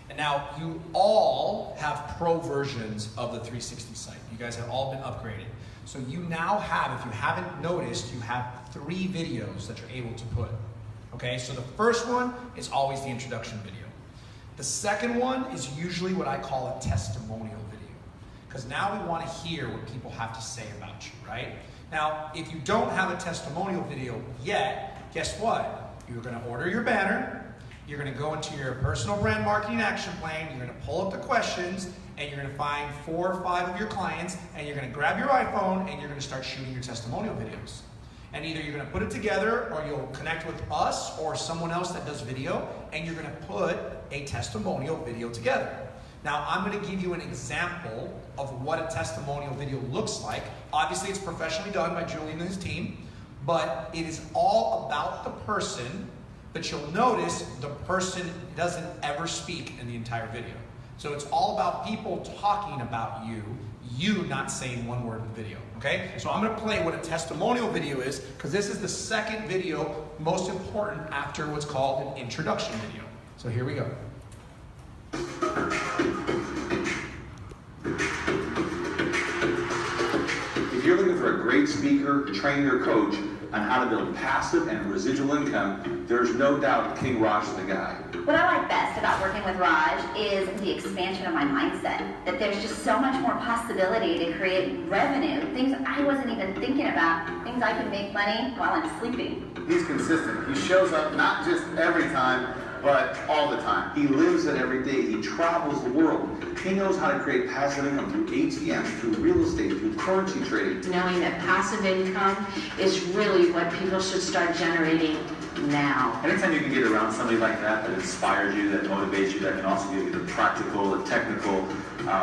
And now you all have pro versions of the 360 site. You guys have all been upgraded. So you now have, if you haven't noticed, you have 3 videos that you're able to put. Okay, so the first one is always the introduction video. The second one is usually what I call a testimonial video, because now we want to hear what people have to say about you, right? Now, if you don't have a testimonial video yet, guess what? You're going to order your banner, you're going to go into your personal brand marketing action plan, you're going to pull up the questions, and you're going to find 4 or 5 of your clients, and you're going to grab your iPhone, and you're going to start shooting your testimonial videos. And either you're going to put it together, or you'll connect with us or someone else that does video, and you're going to put a testimonial video together. Now, I'm going to give you an example of what a testimonial video looks like. Obviously, it's professionally done by Julian and his team, but it is all about the person, but you'll notice the person doesn't ever speak in the entire video. So it's all about people talking about you not saying one word in the video, okay? So I'm going to play what a testimonial video is, because this is the second video most important after what's called an introduction video. So here we go. If you're looking for a great speaker, trainer, coach, on how to build passive and residual income, there's no doubt King Raj is the guy. What I like best about working with Raj is the expansion of my mindset. That there's just so much more possibility to create revenue, things I wasn't even thinking about, things I can make money while I'm sleeping. He's consistent. He shows up not just every time, but all the time. He lives it every day. He travels the world. He knows how to create passive income through ATMs, through real estate, through currency trading. Knowing that passive income is really what people should start generating now. Anytime you can get around somebody like that inspires you, that motivates you, that can also give you the practical, the technical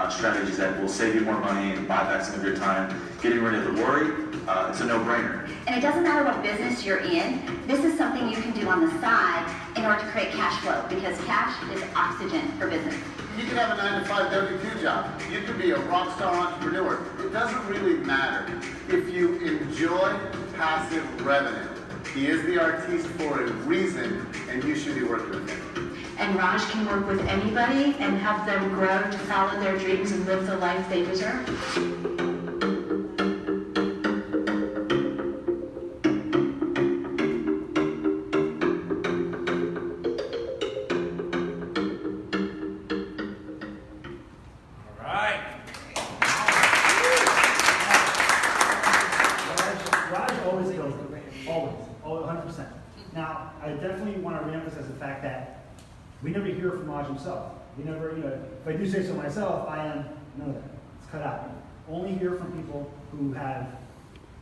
strategies that will save you more money and buy back some of your time, getting rid of the worry, it's a no-brainer. And it doesn't matter what business you're in, this is something you can do on the side in order to create cash flow, because cash is oxygen for business. You could have a 9-to-5 W-2 job. You could be a rock star entrepreneur. It doesn't really matter if you enjoy passive revenue. He is the artiste for a reason, and you should be working with him. And Raj can work with anybody and help them grow to follow their dreams and live the life they deserve. Now, I definitely want to reemphasize the fact that we never hear from Raj himself. We never, if I do say so myself, I am, none of that. It's cut out. Only hear from people who have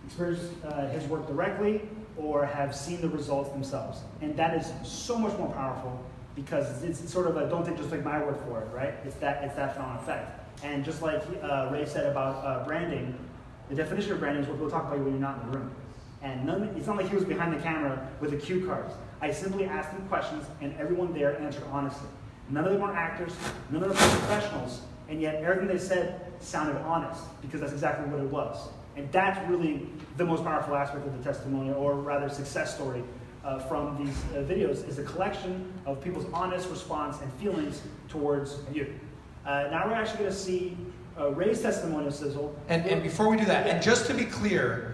experienced his work directly or have seen the results themselves. And that is so much more powerful because it's sort of a, don't take just like my word for it, right? It's that phenomenal effect. And just like Ray said about branding, the definition of branding is what people talk about when you're not in the room. And it's not like he was behind the camera with the cue cards. I simply asked him questions, and everyone there answered honestly. None of them were actors, none of them were professionals, and yet everything they said sounded honest, because that's exactly what it was. And that's really the most powerful aspect of the testimonial, or rather success story from these videos, is a collection of people's honest response and feelings towards you. Now we're actually going to see Ray's testimonial sizzle. And before we do that, and just to be clear,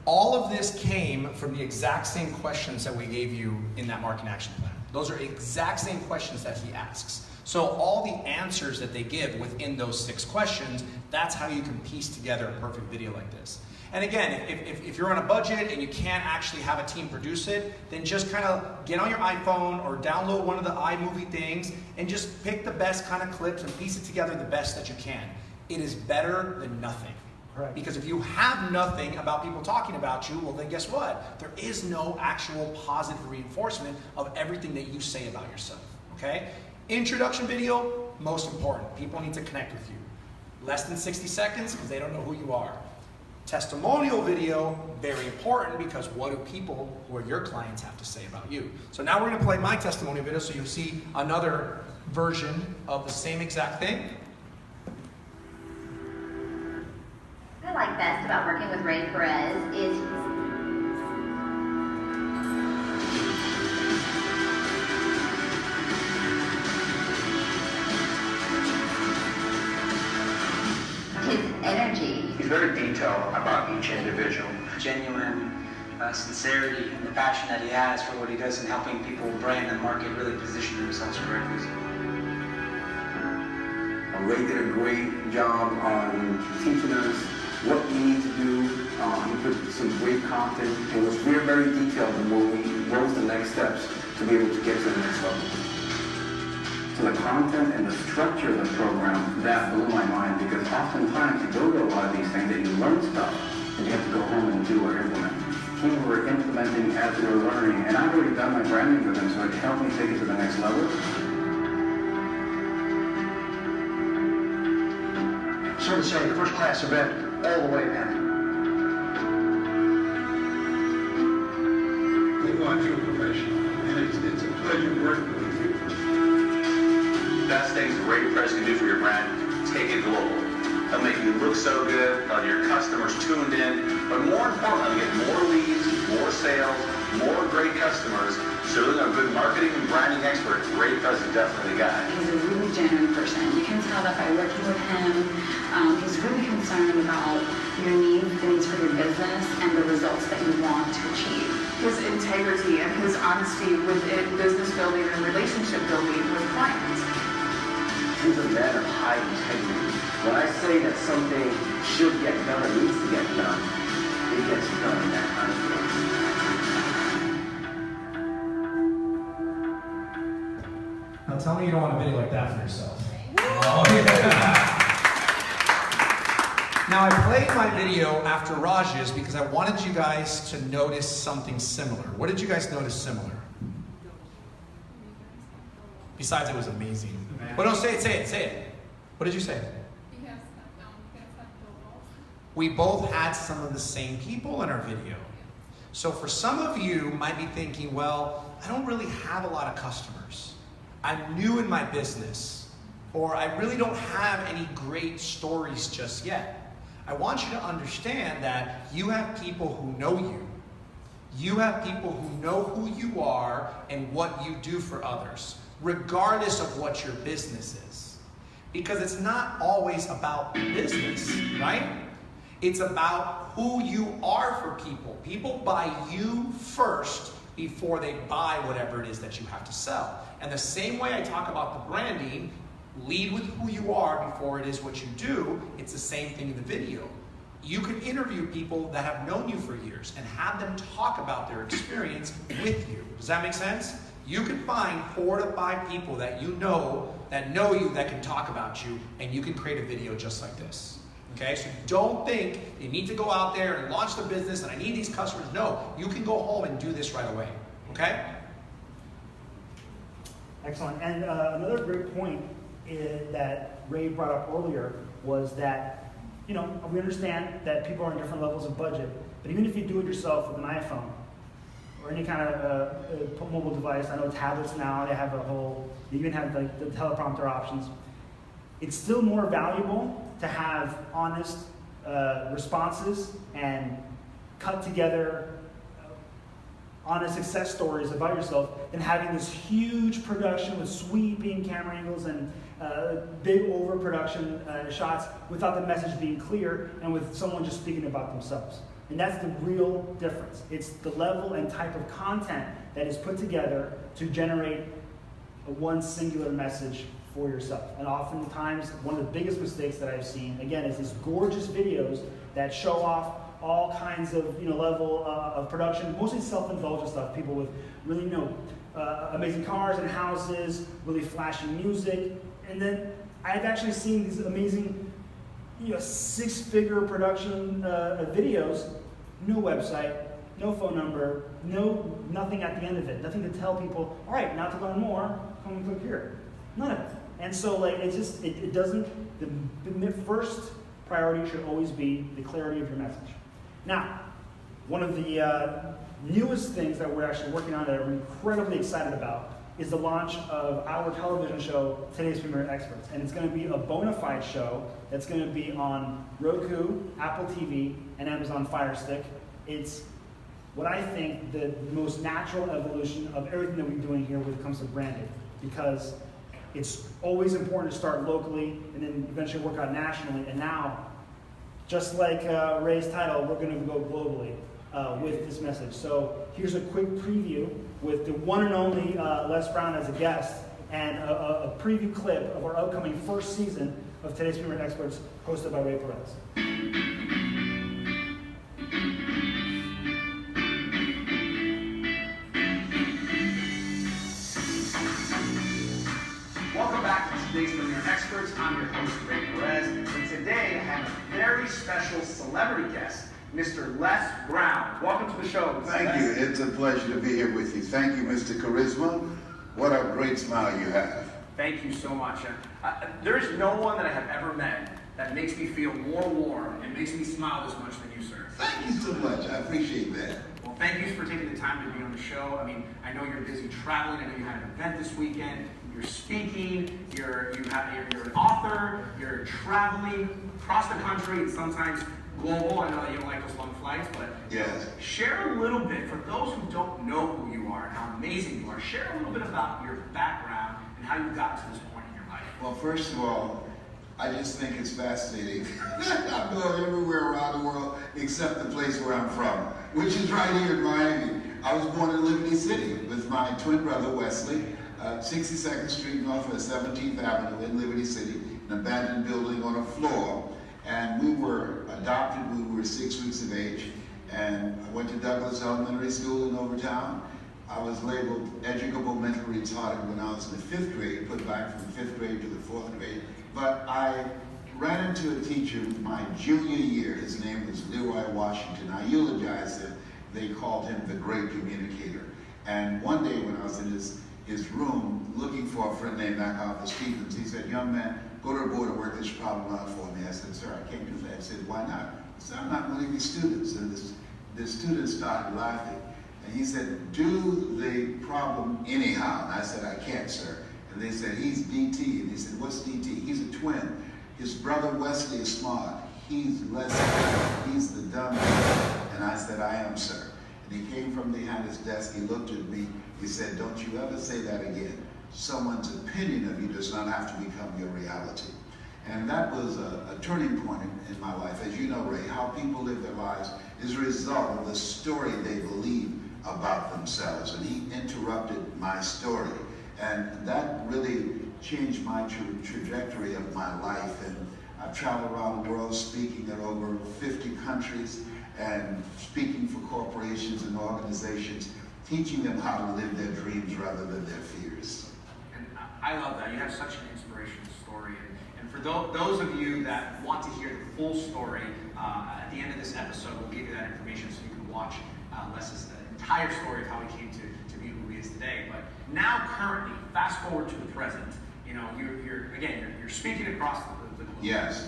all of this came from the exact same questions that we gave you in that marketing action plan. Those are exact same questions that he asks. So all the answers that they give within those 6 questions, that's how you can piece together a perfect video like this. And again, if you're on a budget and you can't actually have a team produce it, then just kind of get on your iPhone or download one of the iMovie things and just pick the best kind of clips and piece it together the best that you can. It is better than nothing. Right. Because if you have nothing about people talking about you, well then guess what? There is no actual positive reinforcement of everything that you say about yourself, okay? Introduction video, most important. People need to connect with you. Less than 60 seconds because they don't know who you are. Testimonial video, very important because what do people who are your clients have to say about you? So now we're gonna play my testimonial video so you'll see another version of the same exact thing. What I like best about working with Rey Perez is his energy. He's very detailed about each individual. Genuine sincerity and the passion that he has for what he does in helping people brand and market really position themselves correctly. Ray did a great job on teaching us what we need to do. He put some great content. It was very, very detailed in what was the next steps to be able to get to the next level. So the content and the structure of the program, that blew my mind because oftentimes you go to a lot of these things and you learn stuff and you have to go home and do or implement. Here we're implementing as we're learning, and I've already done my branding with him, so it helped me take it to the next level. Sort of say first class event all the way, man. We want you professional, and it's a pleasure working with you. Best things Rey Perez can do for your brand, take it global. They'll make you look so good, your customers tuned in, but more importantly, they'll get more leads, more sales, more great customers. So you're looking at a good marketing and branding expert, Rey Perez is definitely the guy. He's a really genuine person. You can tell that by working with him. He's really concerned about your needs, the needs for your business, and the results that you want to achieve. His integrity and his honesty within business building and relationship building with clients. He's a man of high integrity. When I say that something should get done or needs to get done, it gets done in that kind of way. Now tell me you don't want a video like that for yourself. Oh, yeah. Now I played my video after Raj's because I wanted you guys to notice something similar. What did you guys notice similar? Besides, it was amazing. But don't say it. What did you say? We both had some of the same people in our video. So for some of you might be thinking, well, I don't really have a lot of customers. I'm new in my business, or I really don't have any great stories just yet. I want you to understand that you have people who know you. You have people who know who you are and what you do for others, regardless of what your business is. Because it's not always about business, right? It's about who you are for people. People buy you first before they buy whatever it is that you have to sell. And the same way I talk about the branding, lead with who you are before it is what you do, it's the same thing in the video. You can interview people that have known you for years and have them talk about their experience with you. Does that make sense? You can find 4 to 5 people that you know you, that can talk about you, and you can create a video just like this. Okay, so don't think you need to go out there and launch the business and I need these customers. No, you can go home and do this right away. Okay? Excellent. And another great point that Ray brought up earlier was that, we understand that people are in different levels of budget, but even if you do it yourself with an iPhone or any kind of mobile device, I know tablets now, they have you even have like the teleprompter options. It's still more valuable to have honest responses and cut together honest success stories about yourself than having this huge production with sweeping camera angles and big overproduction shots without the message being clear and with someone just speaking about themselves. And that's the real difference. It's the level and type of content that is put together to generate one singular message for yourself. And oftentimes, one of the biggest mistakes that I've seen, again, is these gorgeous videos that show off all kinds of level of production, mostly self-indulgent stuff. People with really amazing cars and houses, really flashy music, and then I've actually seen these amazing 6-figure production videos, no website, no phone number, nothing at the end of it, nothing to tell people, all right, now to learn more, come and click here. None of it. And so it doesn't, the first priority should always be the clarity of your message. Now, one of the newest things that we're actually working on that we're incredibly excited about is the launch of our television show, Today's Premier Experts. And it's going to be a bona fide show that's going to be on Roku, Apple TV, and Amazon Fire Stick. It's what I think the most natural evolution of everything that we're doing here when it comes to branding, because it's always important to start locally and then eventually work out nationally. And now, just like Ray's title, we're going to go globally with this message. So here's a quick preview with the one and only Les Brown as a guest and a preview clip of our upcoming first season of Today's Premier Experts, hosted by Rey Perez. Welcome back to Today's Premier Experts. I'm your host, Rey Perez, and today I have a very special celebrity guest, Mr. Les Brown. Welcome to the show. Thank you. It's a pleasure to be here with you. Thank you, Mr. Charisma. What a great smile you have. Thank you so much. There's no one that I have ever met that makes me feel more warm and makes me smile as much than you, sir. Thank you so much. I appreciate that. Well, thank you for taking the time to be on the show. I mean, I know you're busy traveling. I know you had an event this weekend. You're speaking. You're an author. You're traveling across the country and sometimes global. I know that you don't like those long flights, but Yes. share a little bit, for those who don't know who you are and how amazing you are, share a little bit about your background and how you got to this point in your life. Well, first of all, I just think it's fascinating. I'm going everywhere around the world except the place where I'm from, which is right here in Miami. I was born in Liberty City with my twin brother, Wesley, 62nd Street north of 17th Avenue in Liberty City, an abandoned building on a floor. And we were adopted, we were 6 weeks of age. And I went to Douglas Elementary School in Overtown. I was labeled educable mentally retarded when I was in the 5th grade, put back from the 5th grade to the 4th grade. But I ran into a teacher my junior year. His name was Leroy Washington. I eulogized him. They called him the great communicator. And one day when I was in his room looking for a friend named Arthur Stevens, he said, "Young man, go to the board and work this problem out for me." I said, "Sir, I can't do that." I said, "Why not?" He said, "I'm not one of these students." And the students started laughing. And he said, "Do the problem anyhow." And I said, "I can't, sir." And they said, "He's DT." And he said, "What's DT?" "He's a twin. His brother Wesley is smart. He's less smart. He's the dumb one." And I said, "I am, sir." And he came from behind his desk. He looked at me. He said, "Don't you ever say that again. Someone's opinion of you does not have to become your reality." And that was a turning point in my life. As you know, Ray, how people live their lives is a result of the story they believe about themselves. And he interrupted my story. And that really changed my trajectory of my life. And I've traveled around the world speaking in over 50 countries and speaking for corporations and organizations, teaching them how to live their dreams rather than their fears. And I love that. You have such an inspirational story. And for those of you that want to hear the full story, at the end of this episode, we'll give you that information so you can watch Les's entire story of how he came to be who he is today. But now, currently, fast forward to the present. You know, you're speaking across the globe. Yes.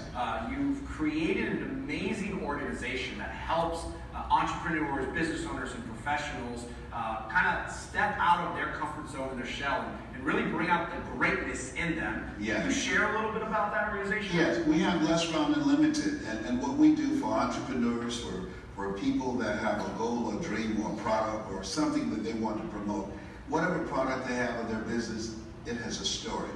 You've created an amazing organization that helps entrepreneurs, business owners, and professionals kind of step out of their comfort zone and their shell and really bring out the greatness in them. Yes. Can you share a little bit about that organization? Yes, we have Less Round Unlimited, and what we do for entrepreneurs, for people that have a goal, a dream, or a product, or something that they want to promote, whatever product they have in their business, it has a story.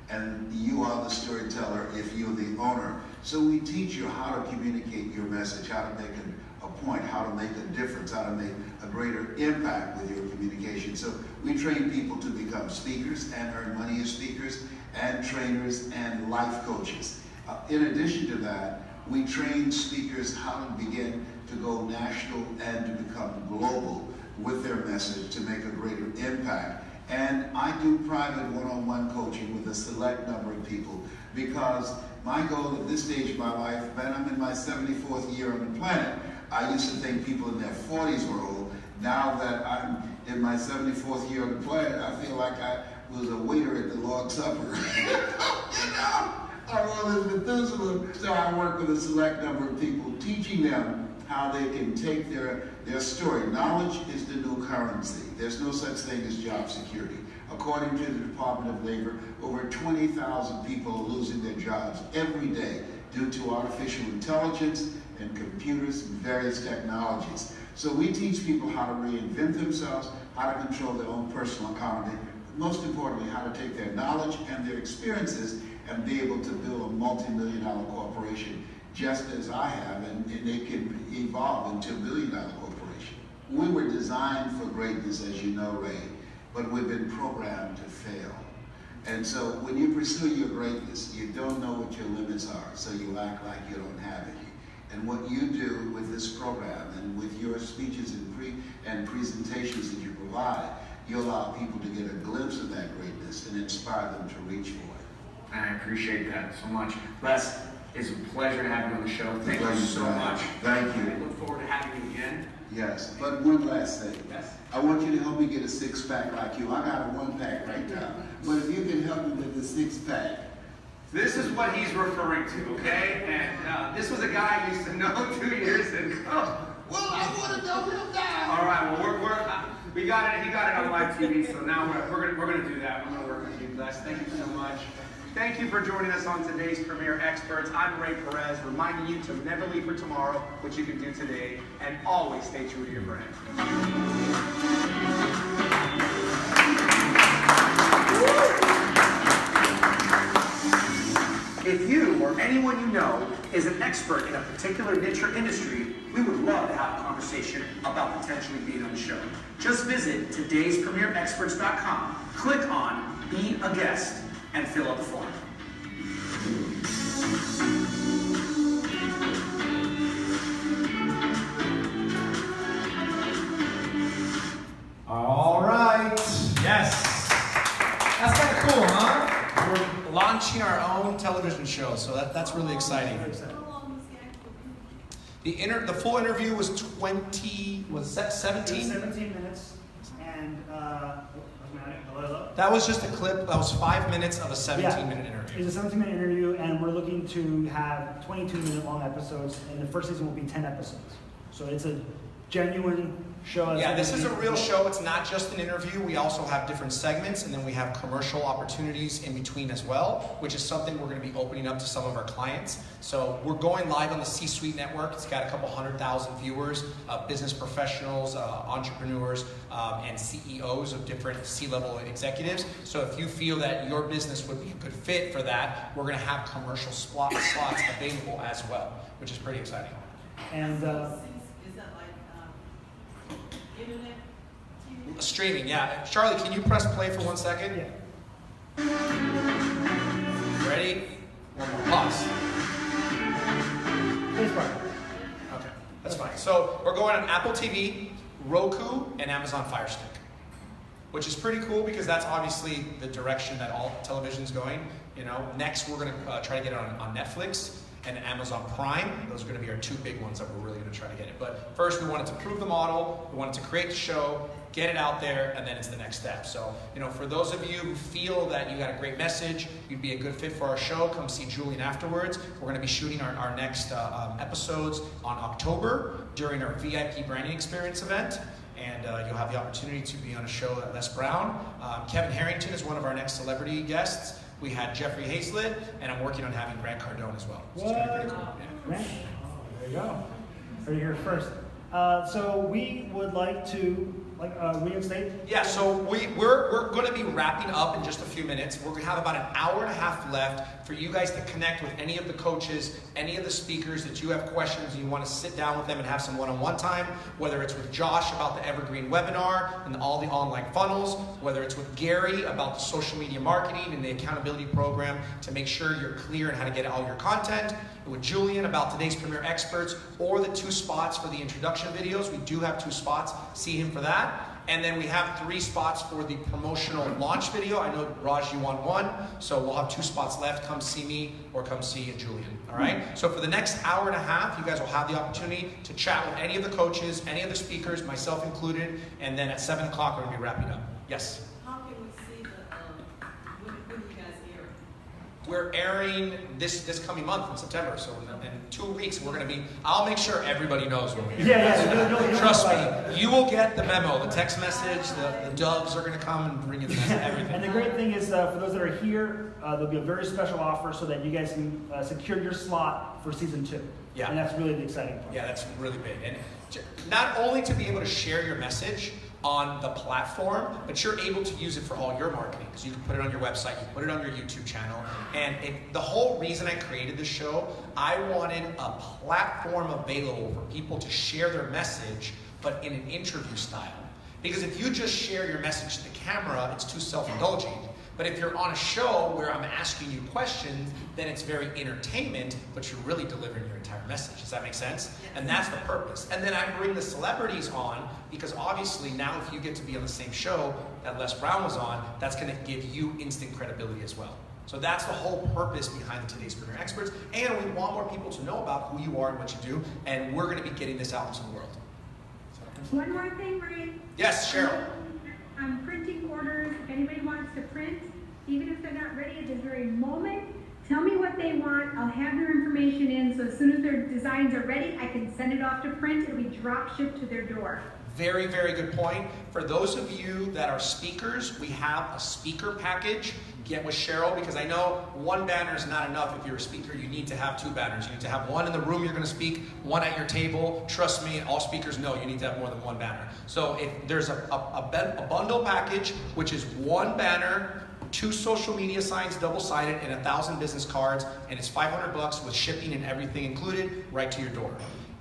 And you are the storyteller if you're the owner. So we teach you how to communicate your message, how to make a point, how to make a difference, how to make a greater impact with your communication. So we train people to become speakers and earn money as speakers, and trainers and life coaches. In addition to that, we train speakers how to begin to go national and to become global with their message to make a greater impact. And I do private one-on-one coaching with a select number of people because my goal at this stage of my life, man, I'm in my 74th year on the planet. I used to think people in their 40s were old. Now that I'm in my 74th year on the planet, I feel like I was a waiter at the Lord's Supper. I'm all in Methuselah. So I work with a select number of people, teaching them how they can take their story. Knowledge is the new currency. There's no such thing as job security. According to the Department of Labor, over 20,000 people are losing their jobs every day due to artificial intelligence and computers and various technologies. So we teach people how to reinvent themselves, how to control their own personal economy, but most importantly, how to take their knowledge and their experiences and be able to build a multi-million-dollar corporation just as I have, and they can evolve into a billion-dollar corporation. We were designed for greatness, as you know, Ray, but we've been programmed to fail. And so when you pursue your greatness, you don't know what your limits are, so you act like you don't have any. And what you do with this program and with your speeches and presentations that you provide, you allow people to get a glimpse of that greatness and inspire them to reach for it. And I appreciate that so much. Les, it's a pleasure to have you on the show. Thank you so much. Thank you. I look forward to having you again. Yes, but one last thing. Yes. I want you to help me get a six-pack like you. I got a one-pack right now. But if you can help me with the six-pack. This is what he's referring to, okay? And this was a guy I used to know 2 years ago. Well, I want to know him now. All right, well, we got it. He got it on live TV, so now we're gonna do that. I'm gonna work with you, Les. Thank you so much. Thank you for joining us on today's Premier Experts. I'm Rey Perez, reminding you to never leave for tomorrow what you can do today, and always stay true to your brand. If you or anyone you know is an expert in a particular niche or industry, we would love to have a conversation about potentially being on the show. Just visit todayspremierexperts.com, click on Be a Guest, and fill out the form. All right. Yes. That's kind of cool, huh? We're launching our own television show, so that's really exciting. The full interview was 17? 17 minutes, and that was just a clip. That was 5 minutes of a 17-minute interview. It's a 17-minute interview, and we're looking to have 22-minute long episodes, and the first season will be 10 episodes. So it's a genuine show. Yeah, this is a real show. It's not just an interview. We also have different segments, and then we have commercial opportunities in between as well, which is something we're going to be opening up to some of our clients. So we're going live on the C-Suite network. It's got a couple 100,000 viewers, business professionals, entrepreneurs, and CEOs of different C-level executives. So if you feel that your business would be a good fit for that, we're going to have commercial slots available as well, which is pretty exciting. And internet TV? Streaming, yeah. Charlie, can you press play for 1 second? Yeah. Ready? One more. Pause. Okay, that's fine. So we're going on Apple TV, Roku, and Amazon Fire Stick, which is pretty cool because that's obviously the direction that all television is going. You know, next we're going to try to get it on Netflix and Amazon Prime. Those are going to be our two big ones that we're really going to try to get it. But first, we wanted to prove the model, we wanted to create the show, get it out there, and then it's the next step. So, you know, for those of you who feel that you got a great message, you'd be a good fit for our show, come see Julian afterwards. We're going to be shooting our next episodes on October during our VIP Branding Experience event. And you'll have the opportunity to be on a show at Les Brown. Kevin Harrington is one of our next celebrity guests. We had Jeffrey Hazlett, and I'm working on having Grant Cardone as well. So it's going to be pretty cool. Yeah. Grant? Oh, there you go. Heard it here first. So we would like to reinstate. Yeah, so we're going to be wrapping up in just a few minutes. We're going to have about an hour and a half left for you guys to connect with any of the coaches, any of the speakers that you have questions and you want to sit down with them and have some one-on-one time, whether it's with Josh about the Evergreen webinar and all the online funnels, whether it's with Gary about the social media marketing and the accountability program to make sure you're clear on how to get all your content, with Julian about today's Premier Experts, or the 2 spots for the introduction videos. We do have 2 spots. See him for that. And then we have 3 spots for the promotional launch video. I know, Raj, you want 1, so we'll have 2 spots left. Come see me or come see Julian, all right? So for the next hour and a half, you guys will have the opportunity to chat with any of the coaches, any of the speakers, myself included, and then at 7 o'clock, we're going to be wrapping up. Yes? How can we see when you guys air? We're airing this coming month in September, so in 2 weeks we're going to be. I'll make sure everybody knows when we air. Yeah. Trust me, you will get the memo, the text message. The doves are going to come and bring you the message, everything. And the great thing is, for those that are here, there'll be a very special offer so that you guys can secure your slot for season 2. Yeah. And that's really the exciting part. Yeah, that's really big. And not only to be able to share your message on the platform, but you're able to use it for all your marketing. So you can put it on your website, you put it on your YouTube channel. And the whole reason I created this show, I wanted a platform available for people to share their message, but in an interview style. Because if you just share your message to the camera, it's too self-indulgent. But if you're on a show where I'm asking you questions, then it's very entertainment, but you're really delivering your entire message. Does that make sense? And that's the purpose. And then I bring the celebrities on, because obviously now if you get to be on the same show that Les Brown was on, that's going to give you instant credibility as well. So that's the whole purpose behind today's Premier Experts. And we want more people to know about who you are and what you do. And we're going to be getting this out into the world. One more thing, Ray. Yes, Cheryl. I'm printing orders. If anybody wants to print, even if they're not ready at this very moment, tell me what they want. I'll have their information in, so as soon as their designs are ready, I can send it off to print. It'll be drop shipped to their door. Very, very good point. For those of you that are speakers, we have a speaker package get with Cheryl, because I know one banner is not enough. If you're a speaker, you need to have 2 banners. You need to have one in the room you're going to speak, one at your table. Trust me, all speakers know you need to have more than 1 banner. So if there's a bundle package, which is 1 banner, 2 social media signs, double-sided, and 1,000 business cards, and it's $500 with shipping and everything included, right to your door.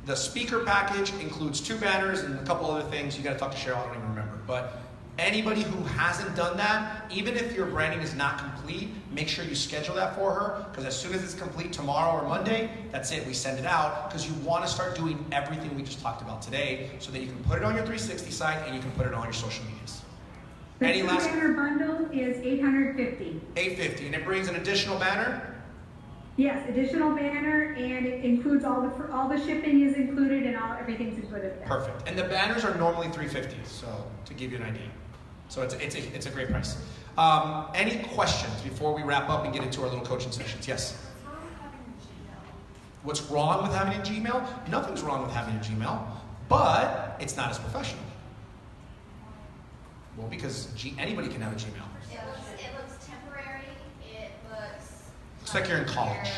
The speaker package includes 2 banners and a couple other things. You got to talk to Cheryl. I don't even remember, but anybody who hasn't done that, even if your branding is not complete, make sure you schedule that for her, because as soon as it's complete tomorrow or Monday, that's it, we send it out, because you want to start doing everything we just talked about today, so that you can put it on your 360 site and you can put it on your social medias. The Any last? banner bundle is $850. $850, and it brings an additional banner? Yes, additional banner, and it includes all the shipping is included, and everything's included there. Perfect. And the banners are normally $350, so to give you an idea. So it's a great price. Any questions before we wrap up and get into our little coaching sessions? Yes? What's wrong with having a Gmail? Nothing's wrong with having a Gmail, but it's not as professional. Well, because anybody can have a Gmail. It looks temporary. It looks. It's like you're in college.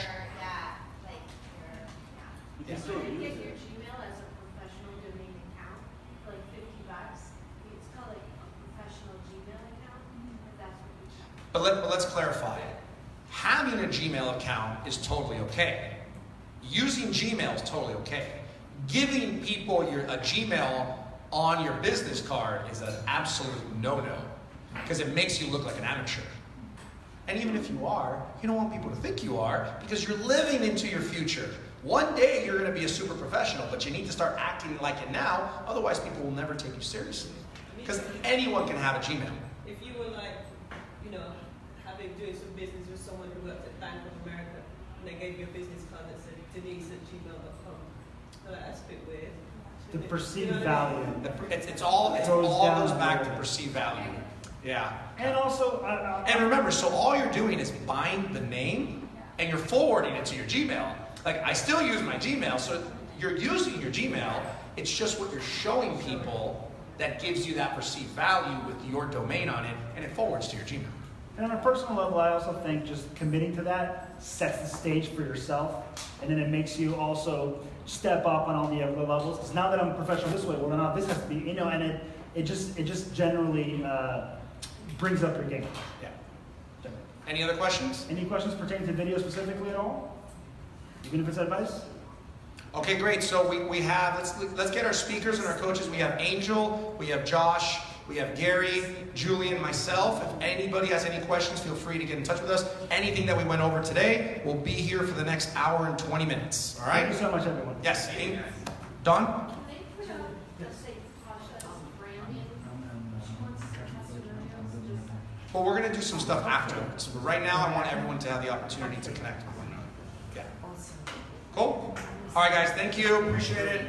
You can still get your Gmail as a professional domain account for like $50. It's called like a professional Gmail account. If that's what you But let's clarify. Having a Gmail account is totally okay. Using Gmail is totally okay. Giving people a Gmail on your business card is an absolute no-no, because it makes you look like an amateur. And even if you are, you don't want people to think you are, because you're living into your future. One day you're going to be a super professional, but you need to start acting like it now, otherwise people will never take you seriously. Because anyone can have a Gmail. If you were like, doing some business with someone who worked at Bank of America, and they gave you a business card that said Denise@gmail.com, so that's a bit weird. The perceived value. It all goes back to perceived value. Yeah. And also, and remember, so all you're doing is buying the name and you're forwarding it to your Gmail. Like, I still use my Gmail, so you're using your Gmail. It's just what you're showing people that gives you that perceived value with your domain on it, and it forwards to your Gmail. And on a personal level, I also think just committing to that sets the stage for yourself, and then it makes you also step up on all the other levels. Because now that I'm a professional this way, well, now this has to be, and it just generally brings up your game. Yeah. Any other questions? Any questions pertaining to video specifically at all? Even if it's advice? Okay, great. So we have, let's get our speakers and our coaches. We have Angel, we have Josh, we have Gary, Julian, myself. If anybody has any questions, feel free to get in touch with us. Anything that we went over today will be here for the next hour and 20 minutes. All right? Thank you so much, everyone. Yes. Don? Well, we're going to do some stuff afterwards. But right now, I want everyone to have the opportunity to connect with one another. Yeah. Cool? All right, guys. Thank you. Appreciate it.